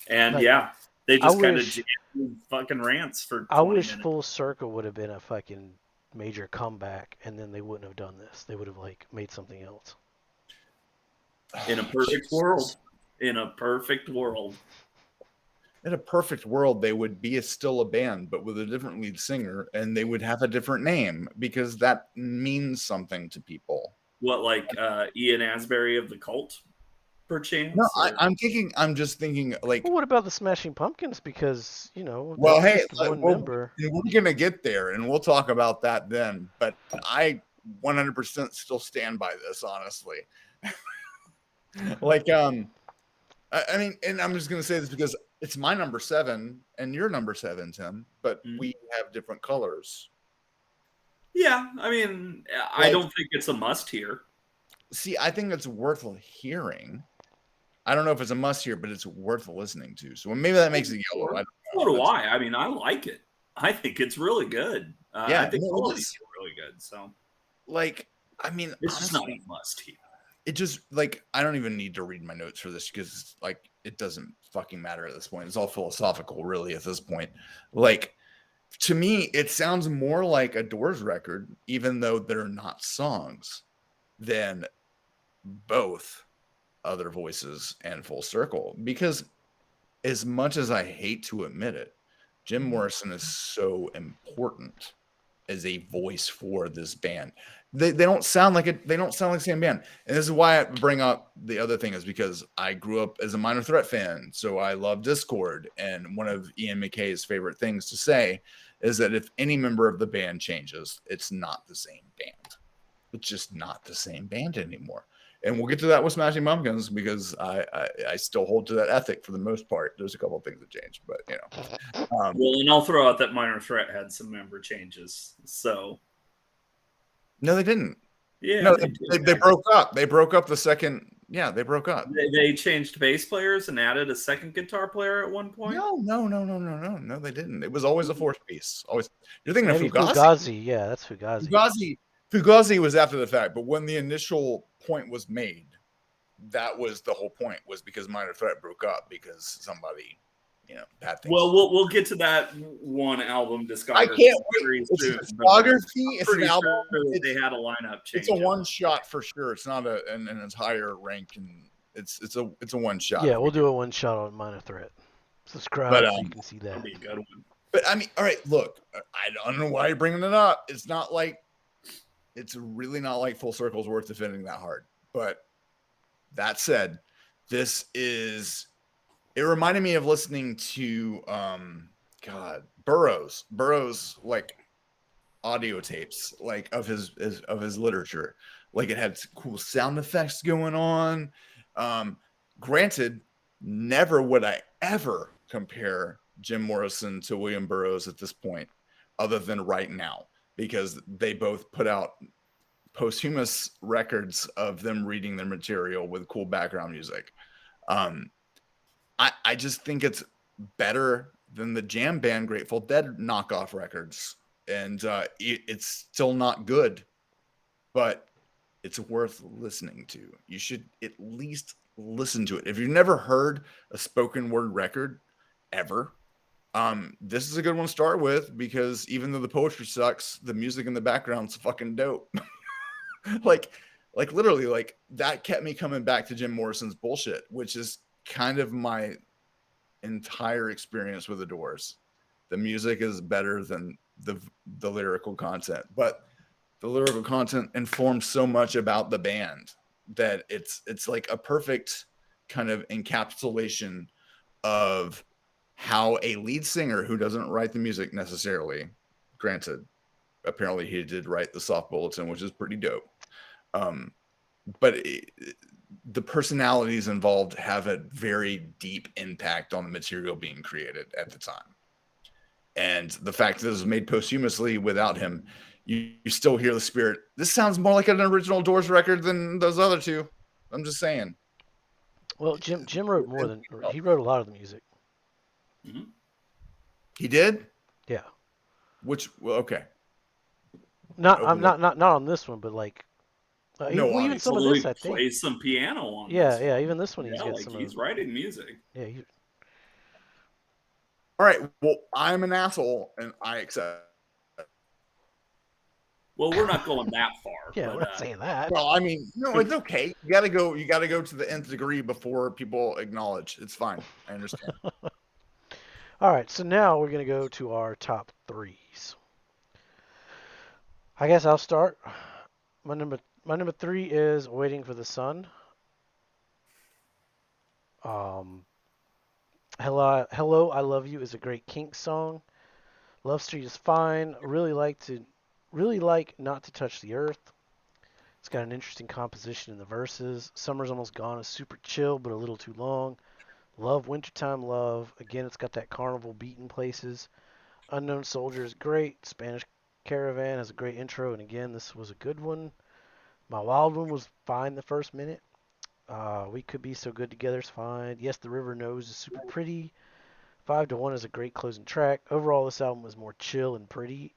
And like yeah, they I just kind of wish jammed fucking rants for I 20 wish minutes. Full Circle would have been a fucking major comeback, and then they wouldn't have done this. They would have like made something else. In a perfect world. In a perfect world. In a perfect world, they would be still a band, but with a different lead singer, and they would have a different name because that means something to people. What, like Ian Asbury of the Cult, perchance? No, Or- I'm just thinking like, Well, what about the Smashing Pumpkins? Because well, that's hey, just one well, member. we're gonna get there, and we'll talk about that then. But I 100% still stand by this, honestly. Like, I mean, and I'm just gonna say this because it's my number 7 and your number 7, Tim, but we have different colors. Yeah, I mean, I don't think it's a must here. See, I think it's worth hearing. I don't know if it's a must hear, but it's worth listening to. So maybe that makes it yellow. I don't know. So do I. I mean, I like it. I think it's really good. Yeah, I think no, all of these are really good. So, like, I mean, it's just not honestly, a must here. it just like I don't even need to read my notes for this because like it doesn't fucking matter at this point. It's all philosophical, really, at this point. Like, to me, it sounds more like a Doors record, even though they're not songs, than both Other Voices and Full Circle. Because as much as I hate to admit it, Jim Morrison is so important as a voice for this band. They don't sound like it. They don't sound like the same band. And this is why I bring up the other thing is because I grew up as a Minor Threat fan. So I love Discord. And one of Ian MacKay's favorite things to say is that if any member of the band changes, it's not the same band. It's just not the same band anymore. And we'll get to that with Smashing Pumpkins because I still hold to that ethic for the most part. There's a couple of things that changed, but Well, and I'll throw out that Minor Threat had some member changes. So no, they didn't. yeah, No, they broke up. They broke up the second Yeah, they broke up. They changed bass players and added a second guitar player at one point. No, they didn't. It was always a fourth piece. Always. You're thinking Maybe of Fugazi? Fugazi. Yeah, that's Fugazi. Fugazi was after the fact, but when the initial point was made, that was the whole point, was because Minor Threat broke up because somebody, bad things. Well, we'll get to that one album discography. I can't wait. It's a discography. It's an album. Sure they had a lineup change. It's a one shot for sure. It's not an entire rank, and it's a one shot. Yeah, we'll do a one shot on Minor Threat. Subscribe so you can see that. That'll be a good one. But I mean, all right, look, I don't know why you're bringing it up. It's really not like Full Circle's worth defending that hard. But that said, it reminded me of listening to Burroughs like audio tapes, like of his literature. Like it had cool sound effects going on. Granted, never would I ever compare Jim Morrison to William Burroughs at this point, other than right now, because they both put out posthumous records of them reading their material with cool background music. I just think it's better than the jam band Grateful Dead knockoff records, and it's still not good, but it's worth listening to. You should at least listen to it. If you've never heard a spoken word record ever, this is a good one to start with, because even though the poetry sucks, the music in the background's fucking dope. like literally, like that kept me coming back to Jim Morrison's bullshit, which is kind of my entire experience with the Doors. The music is better than the lyrical content, but the lyrical content informs so much about the band that it's like a perfect kind of encapsulation of how a lead singer who doesn't write the music necessarily, granted, apparently he did write the Soft Bulletin, which is pretty dope. But the personalities involved have a very deep impact on the material being created at the time. And the fact that it was made posthumously without him, you still hear the spirit. This sounds more like an original Doors record than those other two. I'm just saying. Well, Jim wrote he wrote a lot of the music. Mm-hmm. He did? Yeah. Okay. Not on this one, but like even some of this, I think. Plays some piano on. Yeah, even this one he's got some. He's writing music. Yeah. All right. Well, I'm an asshole, and I accept. Well, we're not going that far. Yeah, we're not saying that. Well, I mean, no, it's okay. You gotta go to the nth degree before people acknowledge. It's fine. I understand. All right, so now we're gonna go to our top threes. I guess I'll start. My number 3 is "Waiting for the Sun." Hello, I Love You is a great Kinks song. Love Street is fine. Really like Not to Touch the Earth. It's got an interesting composition in the verses. Summer's Almost Gone is super chill, but a little too long. Love Wintertime Love. Again, it's got that carnival beat in places. Unknown Soldier is great. Spanish Caravan has a great intro, and again, this was a good one. My Wild One was fine the first minute. We Could Be So Good Together is fine. Yes, The River Knows is super pretty. 5 to 1 is a great closing track. Overall, this album was more chill and pretty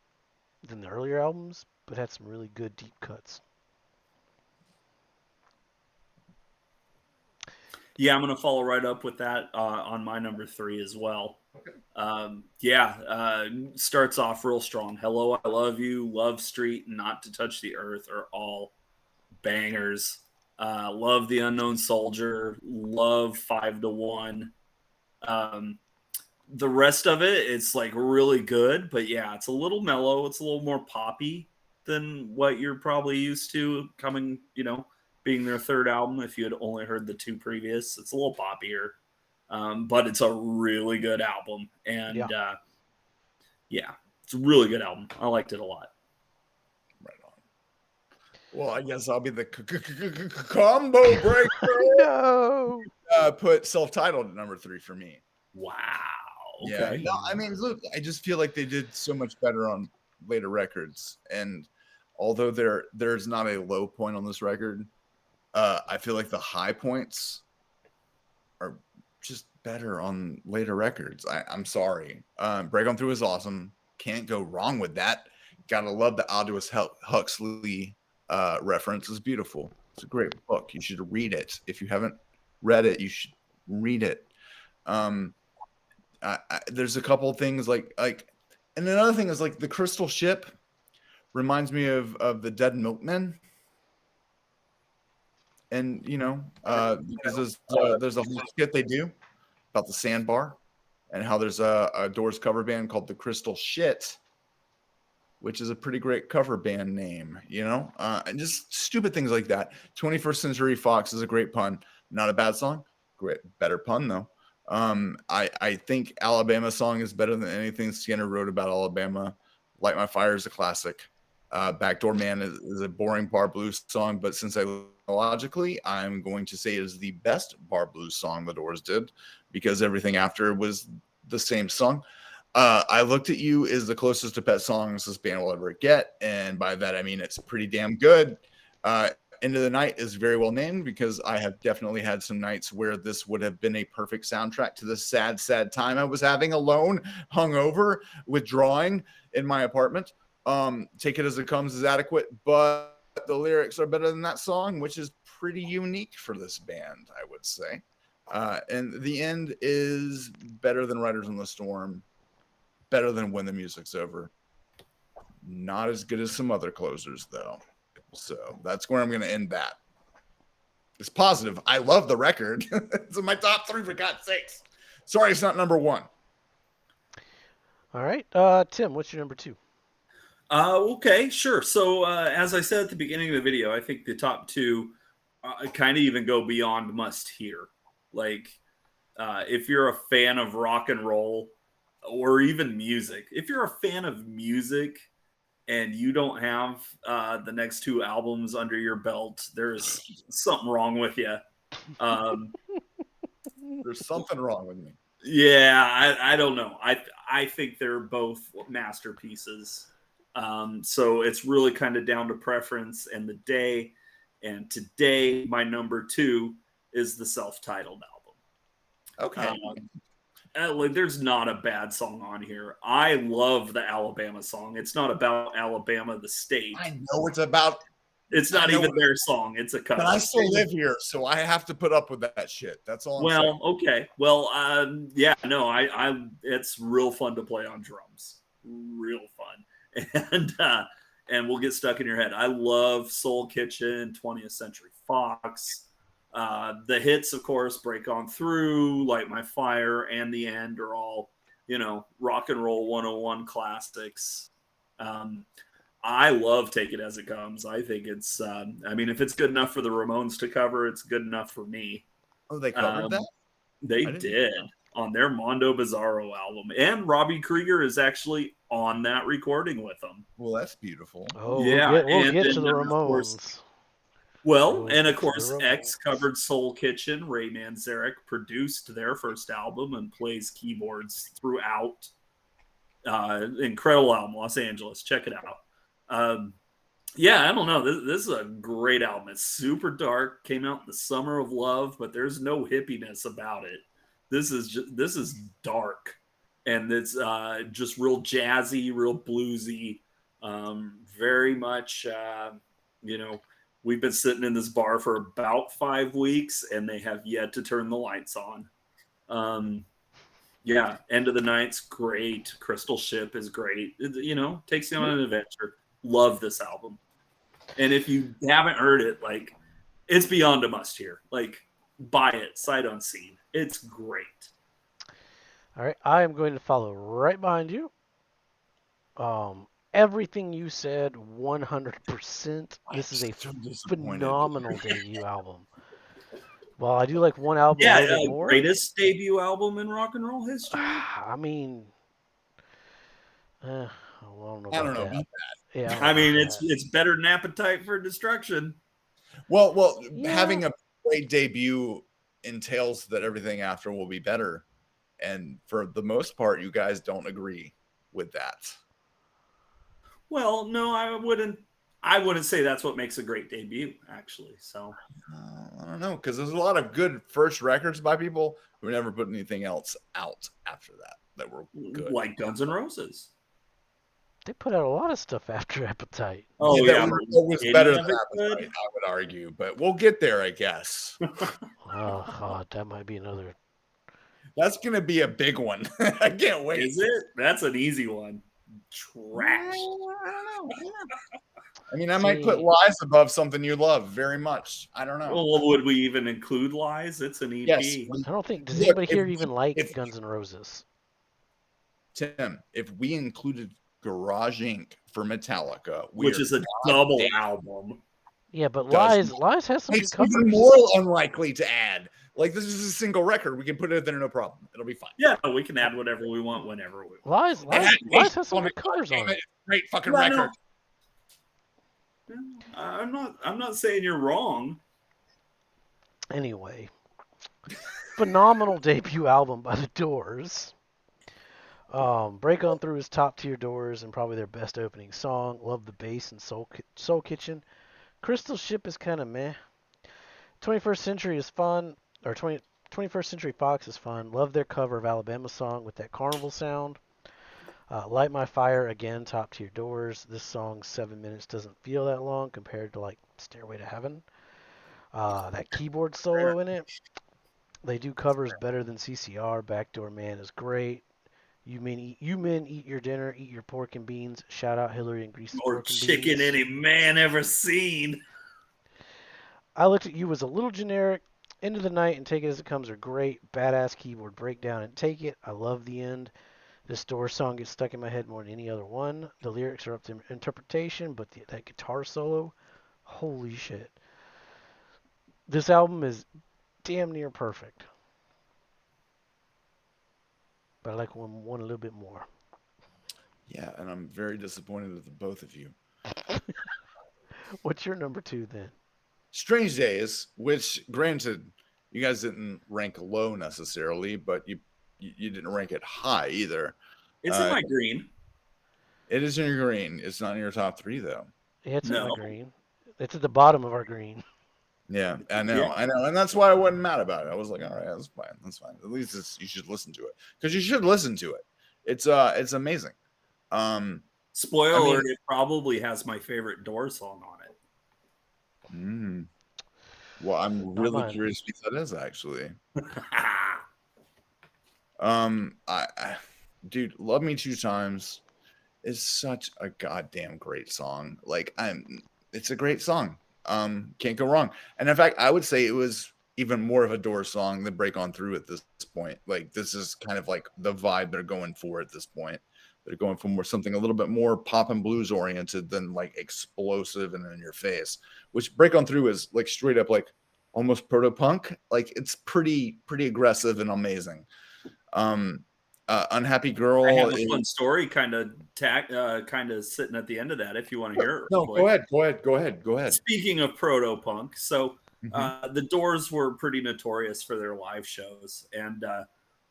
than the earlier albums, but had some really good deep cuts. Yeah, I'm going to follow right up with that on my number 3 as well. Okay. Starts off real strong. Hello, I Love You, Love Street, and Not to Touch the Earth are all bangers. Love The Unknown Soldier. Love 5 to 1. The rest of it, it's like really good, but yeah, it's a little mellow. It's a little more poppy than what you're probably used to coming, being their third album. If you had only heard the 2 previous, it's a little poppier, but it's a really good album. And it's a really good album. I liked it a lot. Right on. Well, I guess I'll be the combo breaker. No. Put Self-Titled at number 3 for me. Wow. Yeah, Okay. no, I mean, look, I just feel like they did so much better on later records, and although there's not a low point on this record, I feel like the high points are just better on later records. I'm sorry. Break On Through is awesome. Can't go wrong with that. Gotta love the Aldous Huxley reference. It's beautiful. It's a great book. You should read it. If you haven't read it, you should read it. There's a couple things and another thing is like the Crystal Ship reminds me of the Dead Milkmen. And because there's a whole skit they do about the sandbar and how there's a Doors cover band called the Crystal Shit, which is a pretty great cover band name, and just stupid things like that. 21st Century Fox is a great pun, not a bad song, better pun though. I think Alabama Song is better than anything Skinner wrote about Alabama. Light My Fire is a classic. Backdoor Man is a boring bar blues song, but since logically, I'm going to say it is the best bar blues song the Doors did because everything after was the same song. I Looked at You is the closest to Pet Songs this band will ever get, and by that I mean it's pretty damn good. Into the Night is very well named because I have definitely had some nights where this would have been a perfect soundtrack to the sad, sad time I was having alone, hungover, withdrawing in my apartment. Take It As It Comes is adequate, but the lyrics are better than that song, which is pretty unique for this band, I would say. And The End is better than Riders in the Storm, better than When the Music's Over. Not as good as some other closers, though. So that's where I'm going to end that. It's positive. I love the record. It's in my top 3, for God's sakes. Sorry, it's not number 1. All right. Tim, what's your number 2? Okay, sure. So as I said at the beginning of the video, I think the top 2 kind of even go beyond must hear. Like if you're a fan of rock and roll or even music, if you're a fan of music and you don't have the next 2 albums under your belt, there's something wrong with you. There's something wrong with me. Yeah, I don't know. I think they're both masterpieces. So it's really kind of down to preference and the day. And today, my number 2 is the self-titled album. Okay. There's not a bad song on here. I love the Alabama song. It's not about Alabama, the state. I know it's about. It's not even their song. It's a cover. But I still live here, so I have to put up with that shit. That's all. Well, okay. Well, yeah, no, I it's real fun to play on drums. Real fun. And we'll get stuck in your head. I love Soul Kitchen, 20th Century Fox. The hits, of course, Break On Through, Light My Fire, and The End are all, rock and roll 101 classics. I love Take It As It Comes. I think it's, if it's good enough for the Ramones to cover, it's good enough for me. Oh, they covered that? They did on their Mondo Bizarro album. And Robbie Krieger is actually on that recording with them. Well, that's beautiful. Oh, yeah, we'll get to the Ramones. And of course, X covered Soul Kitchen. Ray Manzarek produced their first album and plays keyboards throughout. Incredible album, Los Angeles. Check it out. I don't know. This is a great album. It's super dark. Came out in the summer of love, but there's no hippiness about it. This is dark, and it's just real jazzy, real bluesy. Very much, we've been sitting in this bar for about 5 weeks, and they have yet to turn the lights on. End of the Night's great. Crystal Ship is great. Takes you on an adventure. Love this album. And if you haven't heard it, it's beyond a must hear. Buy it sight unseen. It's great. All right, I am going to follow right behind you. Everything you said, 100%. This is a phenomenal debut album. Well, I do like one album a little bit more. Greatest debut album in rock and roll history. I don't know about that. Yeah, it's better than Appetite for Destruction. Well, having a great debut entails that everything after will be better, and for the most part, you guys don't agree with that. Well, no, I wouldn't I wouldn't say that's what makes a great debut, actually. So I don't know, because there's a lot of good first records by people who never put anything else out after that were good. like Guns N' Roses. They put out a lot of stuff after Appetite. Oh that yeah, was any better of than it good? Appetite, I would argue, but we'll get there, I guess. Oh God, that might be another. That's gonna be a big one. I can't wait. Is it? That's an easy one. Trash. I mean, I might put Lies above Something You Love very much. I don't know. Well, would we even include Lies? It's an EP. Yes. I don't think. Does Look, anybody here even like if- Guns N' Roses? Tim, if we included Garage Inc. for Metallica, Which is a double album. Yeah, but Does Lies has some good it's covers. even more unlikely to add. Like, this is a single record. We can put it there, no problem. It'll be fine. Yeah, we can add whatever we want whenever we want. Lies has some good covers on it. Great fucking No, record. no. I'm not saying you're wrong. Anyway, phenomenal debut album by The Doors. Break On Through is top tier Doors and probably their best opening song. Love the bass and Soul Kitchen. Crystal Ship is kind of meh. 21st Century is fun, or 21st Century Fox is fun. Love their cover of Alabama Song with that carnival sound. Light My Fire, again, top tier Doors. This song, 7 minutes, doesn't feel that long compared to like Stairway to Heaven. That keyboard solo in it. They do covers better than CCR. Backdoor Man is great. You men eat your dinner, eat your pork and beans. Shout out Hillary and Grease's More pork and chicken beans. any man ever seen. I Looked at You as a little generic. Into the Night and Take It As It Comes are great. Badass keyboard breakdown and Take It. I love the end. This Doors song gets stuck in my head more than any other one. The lyrics are up to interpretation, but that guitar solo, holy shit. This album is damn near perfect. But I like one a little bit more. Yeah, and I'm very disappointed with the both of you. What's your number 2 then? Strange Days, which granted, you guys didn't rank low necessarily, but you didn't rank it high either. It's in my green. It is in your green. It's not in your top 3 though. Yeah, it's in No. my green. It's at the bottom of our green. Yeah, I know, Yeah. I know, and that's why I wasn't mad about it. I was like, all right, that's fine. At least you should listen to it because you should listen to it. It's amazing. Spoiler I mean- alert, it probably has my favorite Doors song on it. Well, I'm really mine. curious what that is actually. Dude, Love Me Two Times is such a goddamn great song. Like, it's a great song. Can't go wrong. And in fact, I would say it was even more of a Doors song than Break On Through at this point. Like, this is kind of like the vibe they're going for at this point. They're going for more something a little bit more pop and blues oriented than like explosive and in your face. Which Break On Through is like straight up like almost proto punk. Like, it's pretty aggressive and amazing. Unhappy Girl. I have a fun story kind of sitting at the end of that if you want to hear it. No, go ahead. Speaking of proto punk, so the Doors were pretty notorious for their live shows, and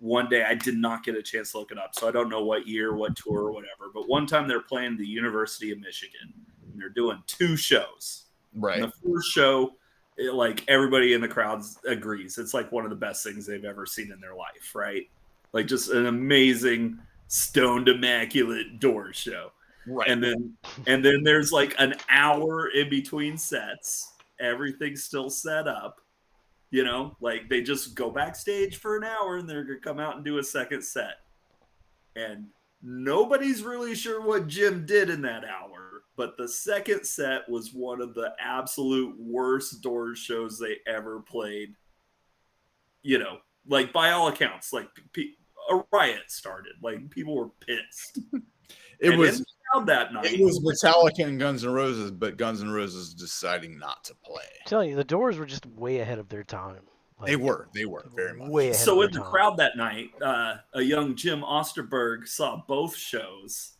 one day I did not get a chance to look it up, so I don't know what year, what tour, or whatever. But one time they're playing the University of Michigan, and they're doing 2 shows. Right. And the first show, like everybody in the crowd agrees, it's like one of the best things they've ever seen in their life, right? Like just an amazing stoned immaculate Doors show. Right. And then there's like an hour in between sets. Everything's still set up. You know, like they just go backstage for an hour and they're going to come out and do a second set. And nobody's really sure what Jim did in that hour, but the second set was one of the absolute worst Doors shows they ever played. You know, like by all accounts, like a riot started. Like people were pissed. It was that night. It was Metallica and Guns N' Roses, but Guns N' Roses deciding not to play. I tell you, the Doors were just way ahead of their time. They were very much. Way ahead So of in their the time. crowd that night, a young Jim Osterberg saw both shows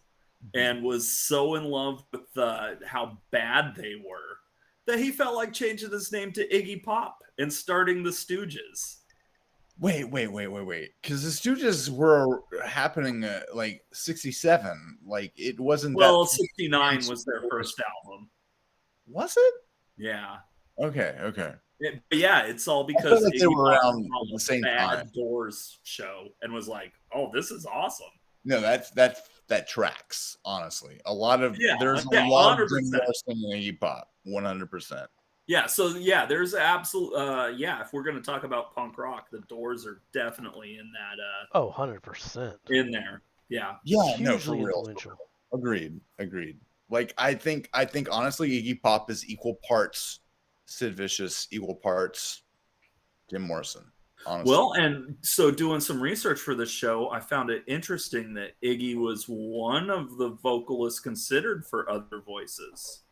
and was so in love with how bad they were that he felt like changing his name to Iggy Pop and starting the Stooges. Wait. Because the Stooges were happening like 67. Like, it wasn't Well, that. 69 was their first album. Was it? Yeah. Okay. But yeah, it's all I because feel like they Iggy were Pop around saw at the a same Bad time. Doors show and was like, "Oh, this is awesome." No, that tracks. Honestly, there's a lot of 100%. Jim Morrison and Iggy Pop, 100%. Yeah, so yeah, there's absolute yeah, if we're going to talk about punk rock, the Doors are definitely in that Oh, 100%. in there. Yeah. Yeah, no, for Hugely real. influential. Agreed. Like I think honestly, Iggy Pop is equal parts Sid Vicious, equal parts Jim Morrison. Honestly, Well, and so doing some research for this show, I found it interesting that Iggy was one of the vocalists considered for other voices.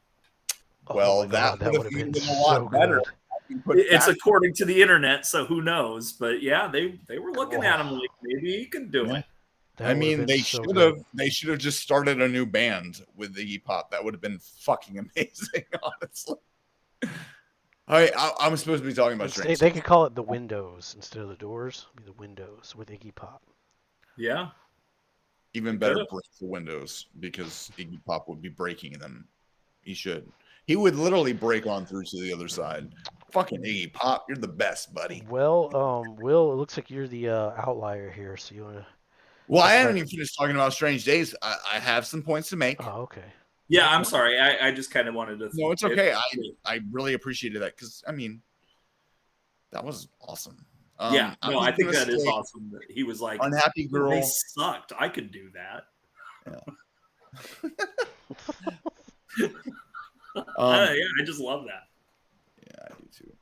Oh my that God, that would would have have been been a lot so better. good. It's according to the internet, so who knows? But yeah, they were looking at him Oh, like maybe he can do it. that I would have mean, been they so should good. have just started a new band with Iggy Pop. That would have been fucking amazing, honestly. I'm supposed to be talking about Strange They Days. could call it the Windows instead of the Doors. It'd be the Windows with Iggy Pop. Yeah. Even better, break the windows because Iggy Pop would be breaking them. He should. He would literally break on through to the other side. Fucking Iggy Pop, you're the best, buddy. Well, Will, it looks like you're the outlier here. So you want to? Well, I haven't even finished talking about Strange Days. I have some points to make. Oh, okay. Yeah, I'm sorry. I just kind of wanted to. No, it's okay. I really appreciated that because I mean, that was awesome. Yeah, no, I think that is say awesome. That he was like, Unhappy Girl. They sucked. I could do that. Yeah. Yeah, I just love that. Yeah, I do too.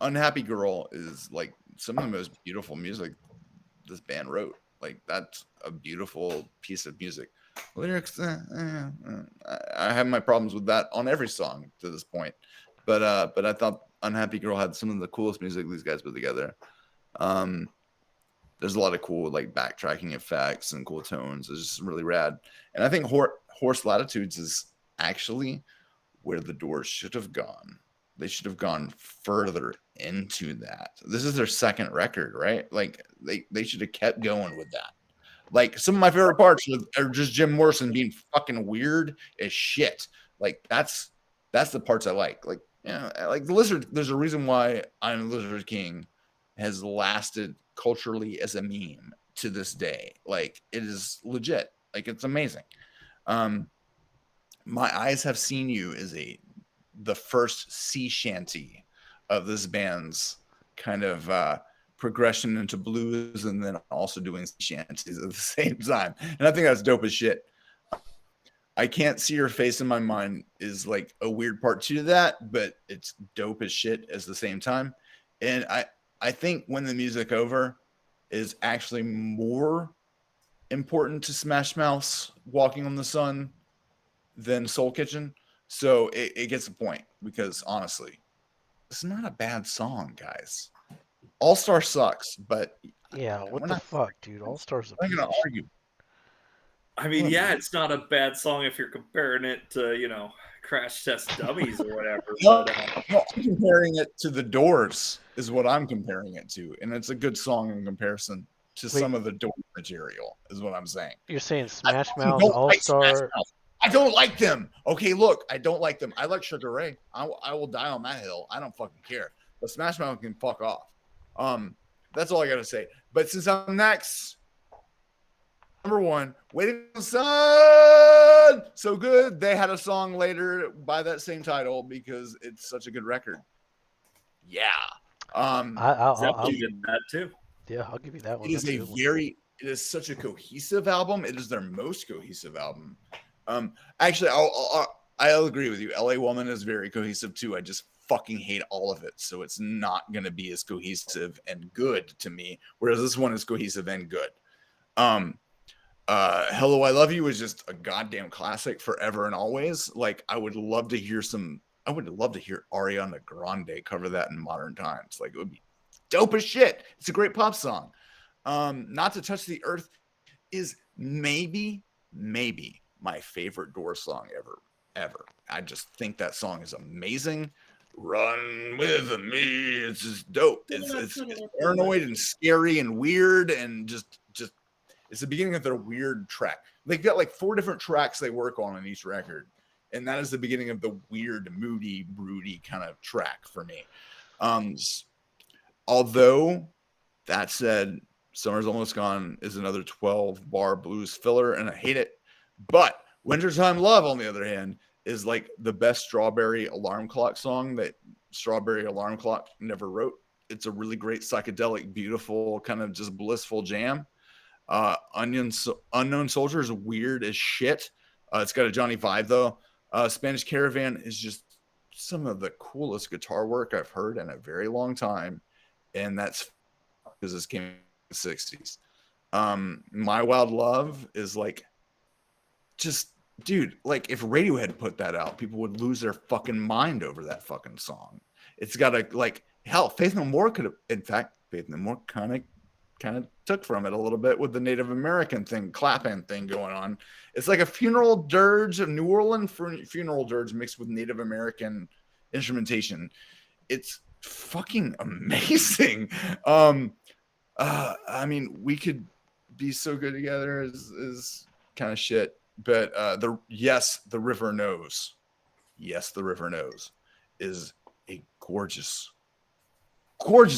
Unhappy Girl is like some of the most beautiful music this band wrote. Like that's a beautiful piece of music. Lyrics, I have my problems with that on every song to this point. But I thought Unhappy Girl had some of the coolest music these guys put together. There's a lot of cool like backtracking effects and cool tones. It's just really rad. And I think Horse Latitudes is actually where the Doors should have gone. They should have gone further into that. This is their second record, right? Like they should have kept going with that. Like some of my favorite parts are just Jim Morrison being fucking weird as shit. Like that's the parts I like. Like like the Lizard. There's a reason why I'm the Lizard King has lasted culturally as a meme to this day. Like it is legit. Like it's amazing. My Eyes Have Seen You is the first sea shanty of this band's kind of progression into blues and then also doing sea shanties at the same time. And I think that's dope as shit. I Can't See Your Face in My Mind is like a weird part to that, but it's dope as shit at the same time. And I think When the Music Over is actually more important to Smash Mouth's Walking on the Sun than Soul Kitchen. So it gets the point because honestly, it's not a bad song, guys. All Star sucks, but yeah, what the fuck, dude? All Stars. I'm not gonna argue. I mean, yeah, it's not a bad song if you're comparing it to Crash Test Dummies or whatever. No, I'm comparing it to The Doors is what I'm comparing it to, and it's a good song in comparison to some of the Doors material. Is what I'm saying. You're saying Smash Mouth, All Star. I don't like them. Okay, look, I don't like them. I like Sugar Ray. I will die on that hill. I don't fucking care. But Smash Mouth can fuck off. That's all I gotta say. But since I'm next, number one, Waiting on the Sun, so good. They had a song later by that same title because it's such a good record. Yeah. I'll give you that too. Yeah, I'll give you that one. It is such a cohesive album. It is their most cohesive album. Actually, I'll agree with you. LA Woman is very cohesive too. I just fucking hate all of it, so it's not gonna be as cohesive and good to me. Whereas this one is cohesive and good. Hello, I Love You is just a goddamn classic forever and always. Like, I would love to hear Ariana Grande cover that in modern times. Like, it would be dope as shit. It's a great pop song. Not to Touch the Earth is maybe my favorite Doors song ever. I just think that song is amazing. Run with me. It's just dope. It's paranoid and scary and weird and just it's the beginning of their weird track. They've got like 4 different tracks they work on each record. and that is the beginning of the weird, moody, broody kind of track for me. Although that said, Summer's Almost Gone is another 12-bar blues filler, and I hate it. But Wintertime Love, on the other hand, is like the best Strawberry Alarm Clock song that Strawberry Alarm Clock never wrote. It's a really great psychedelic, beautiful, kind of just blissful jam. Unknown Soldier is weird as shit. It's got a Johnny vibe though. Spanish Caravan is just some of the coolest guitar work I've heard in a very long time, and that's because this came in the 60s. My Wild Love is like, just, dude, like if Radiohead put that out, people would lose their fucking mind over that fucking song. It's got a, like, hell, Faith No More could have, in fact, Faith No More kind of took from it a little bit with the Native American thing, clapping thing going on. It's like a funeral dirge, a New Orleans funeral dirge mixed with Native American instrumentation. It's fucking amazing. I mean, we could be so good together is kind of shit. But the River Knows. Yes, the River Knows is a gorgeous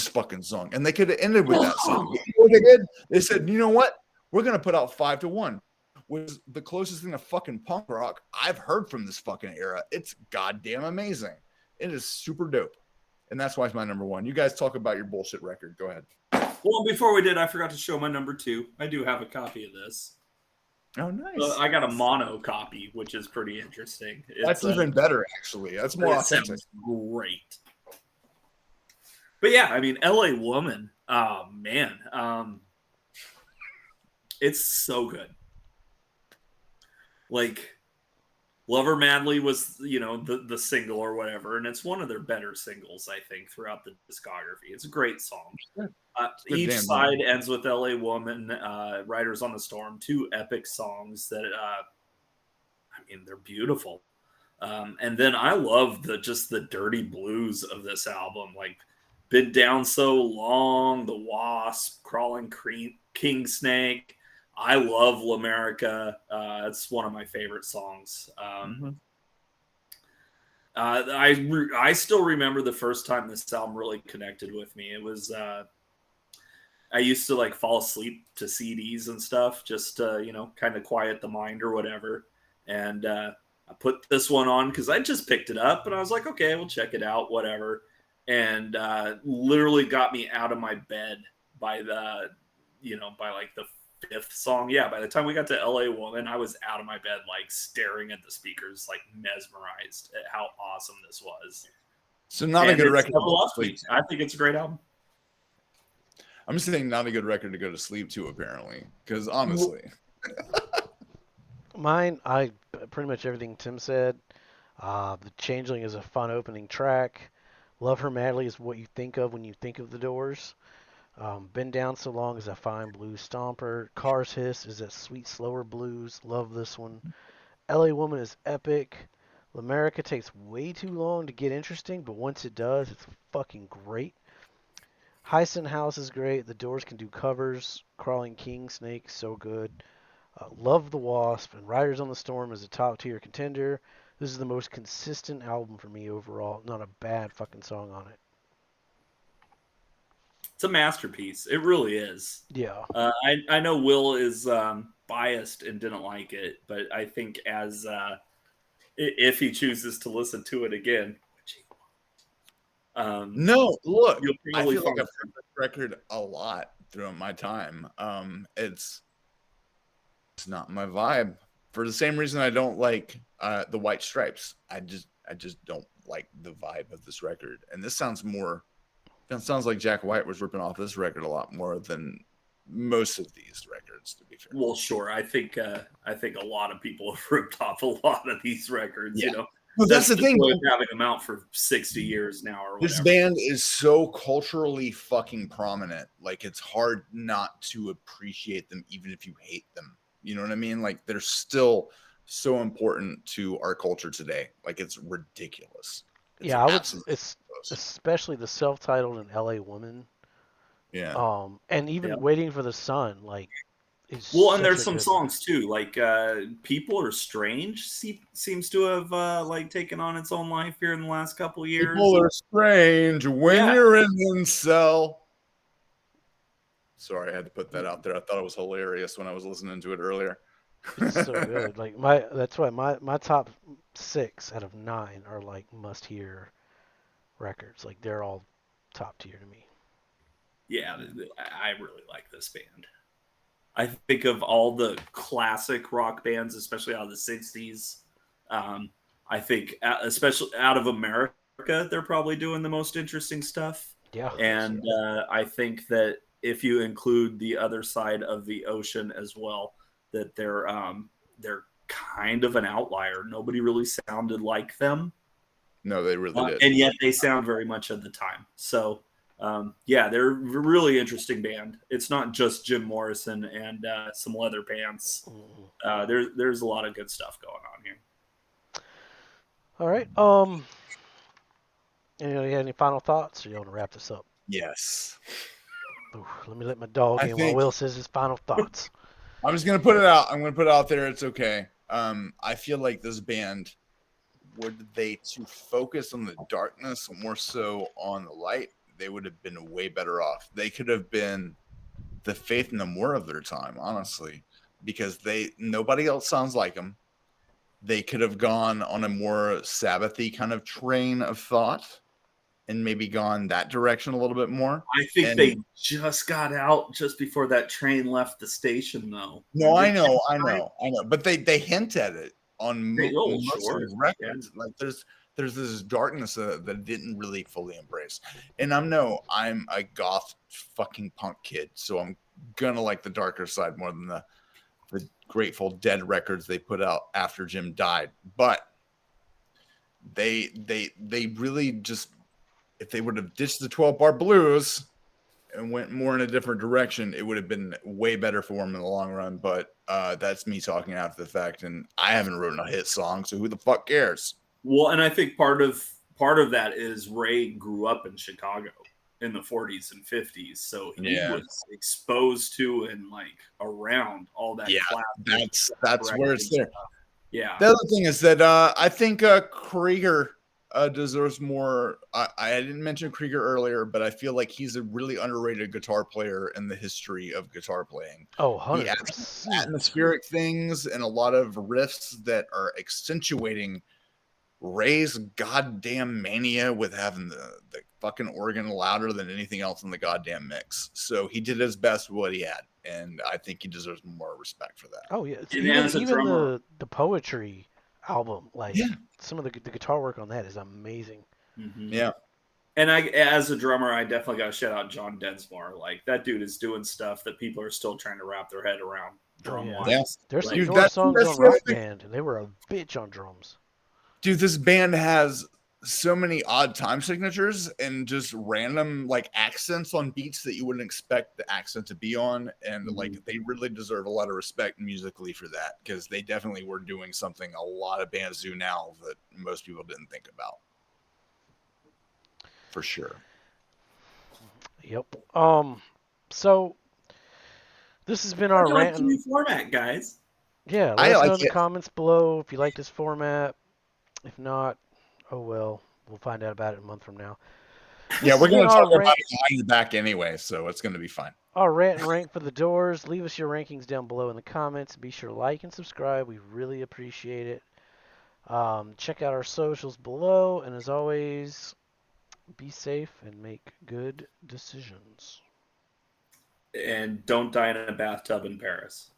fucking song. And they could have ended with that song. You know what they did? They said, you know what? We're going to put out 5 to 1, which is the closest thing to fucking punk rock I've heard from this fucking era. It's goddamn amazing. It is super dope. And that's why it's my number 1. You guys talk about your bullshit record. Go ahead. Well, before we did, I forgot to show my number 2. I do have a copy of this. Oh, nice. I got a mono copy, which is pretty interesting. That's even better, actually. That's more authentic. Great. But yeah, I mean, LA Woman, oh man, it's so good. Like, Love Her Madly was, the single or whatever, and it's one of their better singles, I think, throughout the discography. It's a great song. Each side ends with LA Woman, Riders on the Storm, 2 epic songs that, they're beautiful. And then I love the dirty blues of this album, like Been Down So Long, The Wasp, Crawling King Snake. I love L'America. It's one of my favorite songs. I still remember the first time this album really connected with me. It was I used to like fall asleep to CDs and stuff, just to, kind of quiet the mind or whatever. And I put this one on because I just picked it up and I was like, okay, we'll check it out, whatever. And literally got me out of my bed by the, by like the 5th song. Yeah, by the time we got to LA Woman, I was out of my bed, like staring at the speakers, like mesmerized at how awesome this was. So not a good record. I think it's a great album. I'm just saying not a good record to go to sleep to, apparently, because honestly. Mine, I pretty much everything Tim said. The Changeling is a fun opening track. Love Her Madly is what you think of when you think of the Doors. Been Down So Long is a fine blues stomper. Cars Hiss is a sweet, slower blues. Love this one. LA Woman is epic. L'America takes way too long to get interesting, but once it does, it's fucking great. Hyson House is great. The Doors can do covers. Crawling King Snake, so good. Love the Wasp, and Riders on the Storm is a top tier contender. This is the most consistent album for me overall. Not a bad fucking song on it. It's a masterpiece. It really is. Yeah. I know Will is biased and didn't like it, but I think as if he chooses to listen to it again, no, look, I feel like find I've heard this record a lot throughout my time. It's not my vibe for the same reason I don't like the White Stripes. I just don't like the vibe of this record, and this sounds like Jack White was ripping off this record a lot more than most of these records, to be fair. Well, sure. I think a lot of people have ripped off a lot of these records. Yeah. Well, that's the thing. Having them out for 60 years now, or whatever. This band is so culturally fucking prominent. Like, it's hard not to appreciate them, even if you hate them. You know what I mean? Like, they're still so important to our culture today. Like, it's ridiculous. Yeah, I would. It's especially the self-titled and LA Woman. Yeah. And even Waiting for the Sun. Like, is Well, and such there's a some good one. songs too, like "People Are Strange" seems to have like taken on its own life here in the last couple of years. People are strange when Yeah. you're in incel. Sorry, I had to put that out there. I thought it was hilarious when I was listening to it earlier. It's so good. Like that's why my top 6 out of 9 are like must hear records. Like they're all top tier to me. Yeah, I really like this band. I think of all the classic rock bands, especially out of the '60s. Um, I think, especially out of America, they're probably doing the most interesting stuff. Yeah. And I think that if you include the other side of the ocean as well, that they're kind of an outlier. Nobody really sounded like them, No, they really did. and yet they sound very much of the time. So yeah, they're a really interesting band. It's not just Jim Morrison and some leather pants. Mhm. There's a lot of good stuff going on here. All right. You got any final thoughts, or you want to wrap this up? Yes. Ooh, let me let my dog I in while think Will says his final thoughts. I'm just gonna put it out. I'm gonna put it out there. It's okay. I feel like this band, were they to focus on the darkness more so on the light, they would have been way better off. They could have been the Faith No More of their time, honestly, because nobody else sounds like them. They could have gone on a more Sabbathy kind of train of thought and maybe gone that direction a little bit more. I think And they just got out just before that train left the station, though. no, I Remember? know, but they hint at it on Oh, most of sure. these records. Like there's this darkness that didn't really fully embrace. And I'm a goth fucking punk kid, so I'm gonna like the darker side more than the Grateful Dead records they put out after Jim died. But they really just, if they would have ditched the 12-bar blues and went more in a different direction, it would have been way better for them in the long run. But that's me talking after the fact, and I haven't written a hit song, so who the fuck cares? Well, and I think part of that is Ray grew up in Chicago in the 40s and 50s, so he Yeah. was exposed to and like around all that Yeah, classic. that's where it's there. Yeah. The other thing is that I think Krieger deserves more. I didn't mention Krieger earlier, but I feel like he's a really underrated guitar player in the history of guitar playing. Oh, He adds 100%. atmospheric things and a lot of riffs that are accentuating Ray's goddamn mania with having the fucking organ louder than anything else in the goddamn mix. So he did his best with what he had, and I think he deserves more respect for that. Oh yeah, And as a even drummer, the poetry album, like Yeah. some of the guitar work on that is amazing. Yeah. And as a drummer, I definitely got to shout out John Densmore. Like that dude is doing stuff that people are still trying to wrap their head around drum yeah. wise. Yeah. There's some Like, Doors songs that's on the other Rock thing. Band, and they were a bitch on drums. Dude, this band has so many odd time signatures and just random like accents on beats that you wouldn't expect the accent to be on, and like they really deserve a lot of respect musically for that, because they definitely were doing something a lot of bands do now that most people didn't think about, for sure. Yep. So this has been I our like rant. the new format, guys. Yeah, let I us like know in the it. comments below if you like this format. If not, oh well. We'll find out about it a month from now. Yeah, This we're has been gonna our talk about rant, it behind the back anyway, so it's gonna be fun. our rant and rank for the Doors. Leave us your rankings down below in the comments. Be sure to like and subscribe. We really appreciate it. Check out our socials below, and as always, be safe and make good decisions. And don't die in a bathtub in Paris.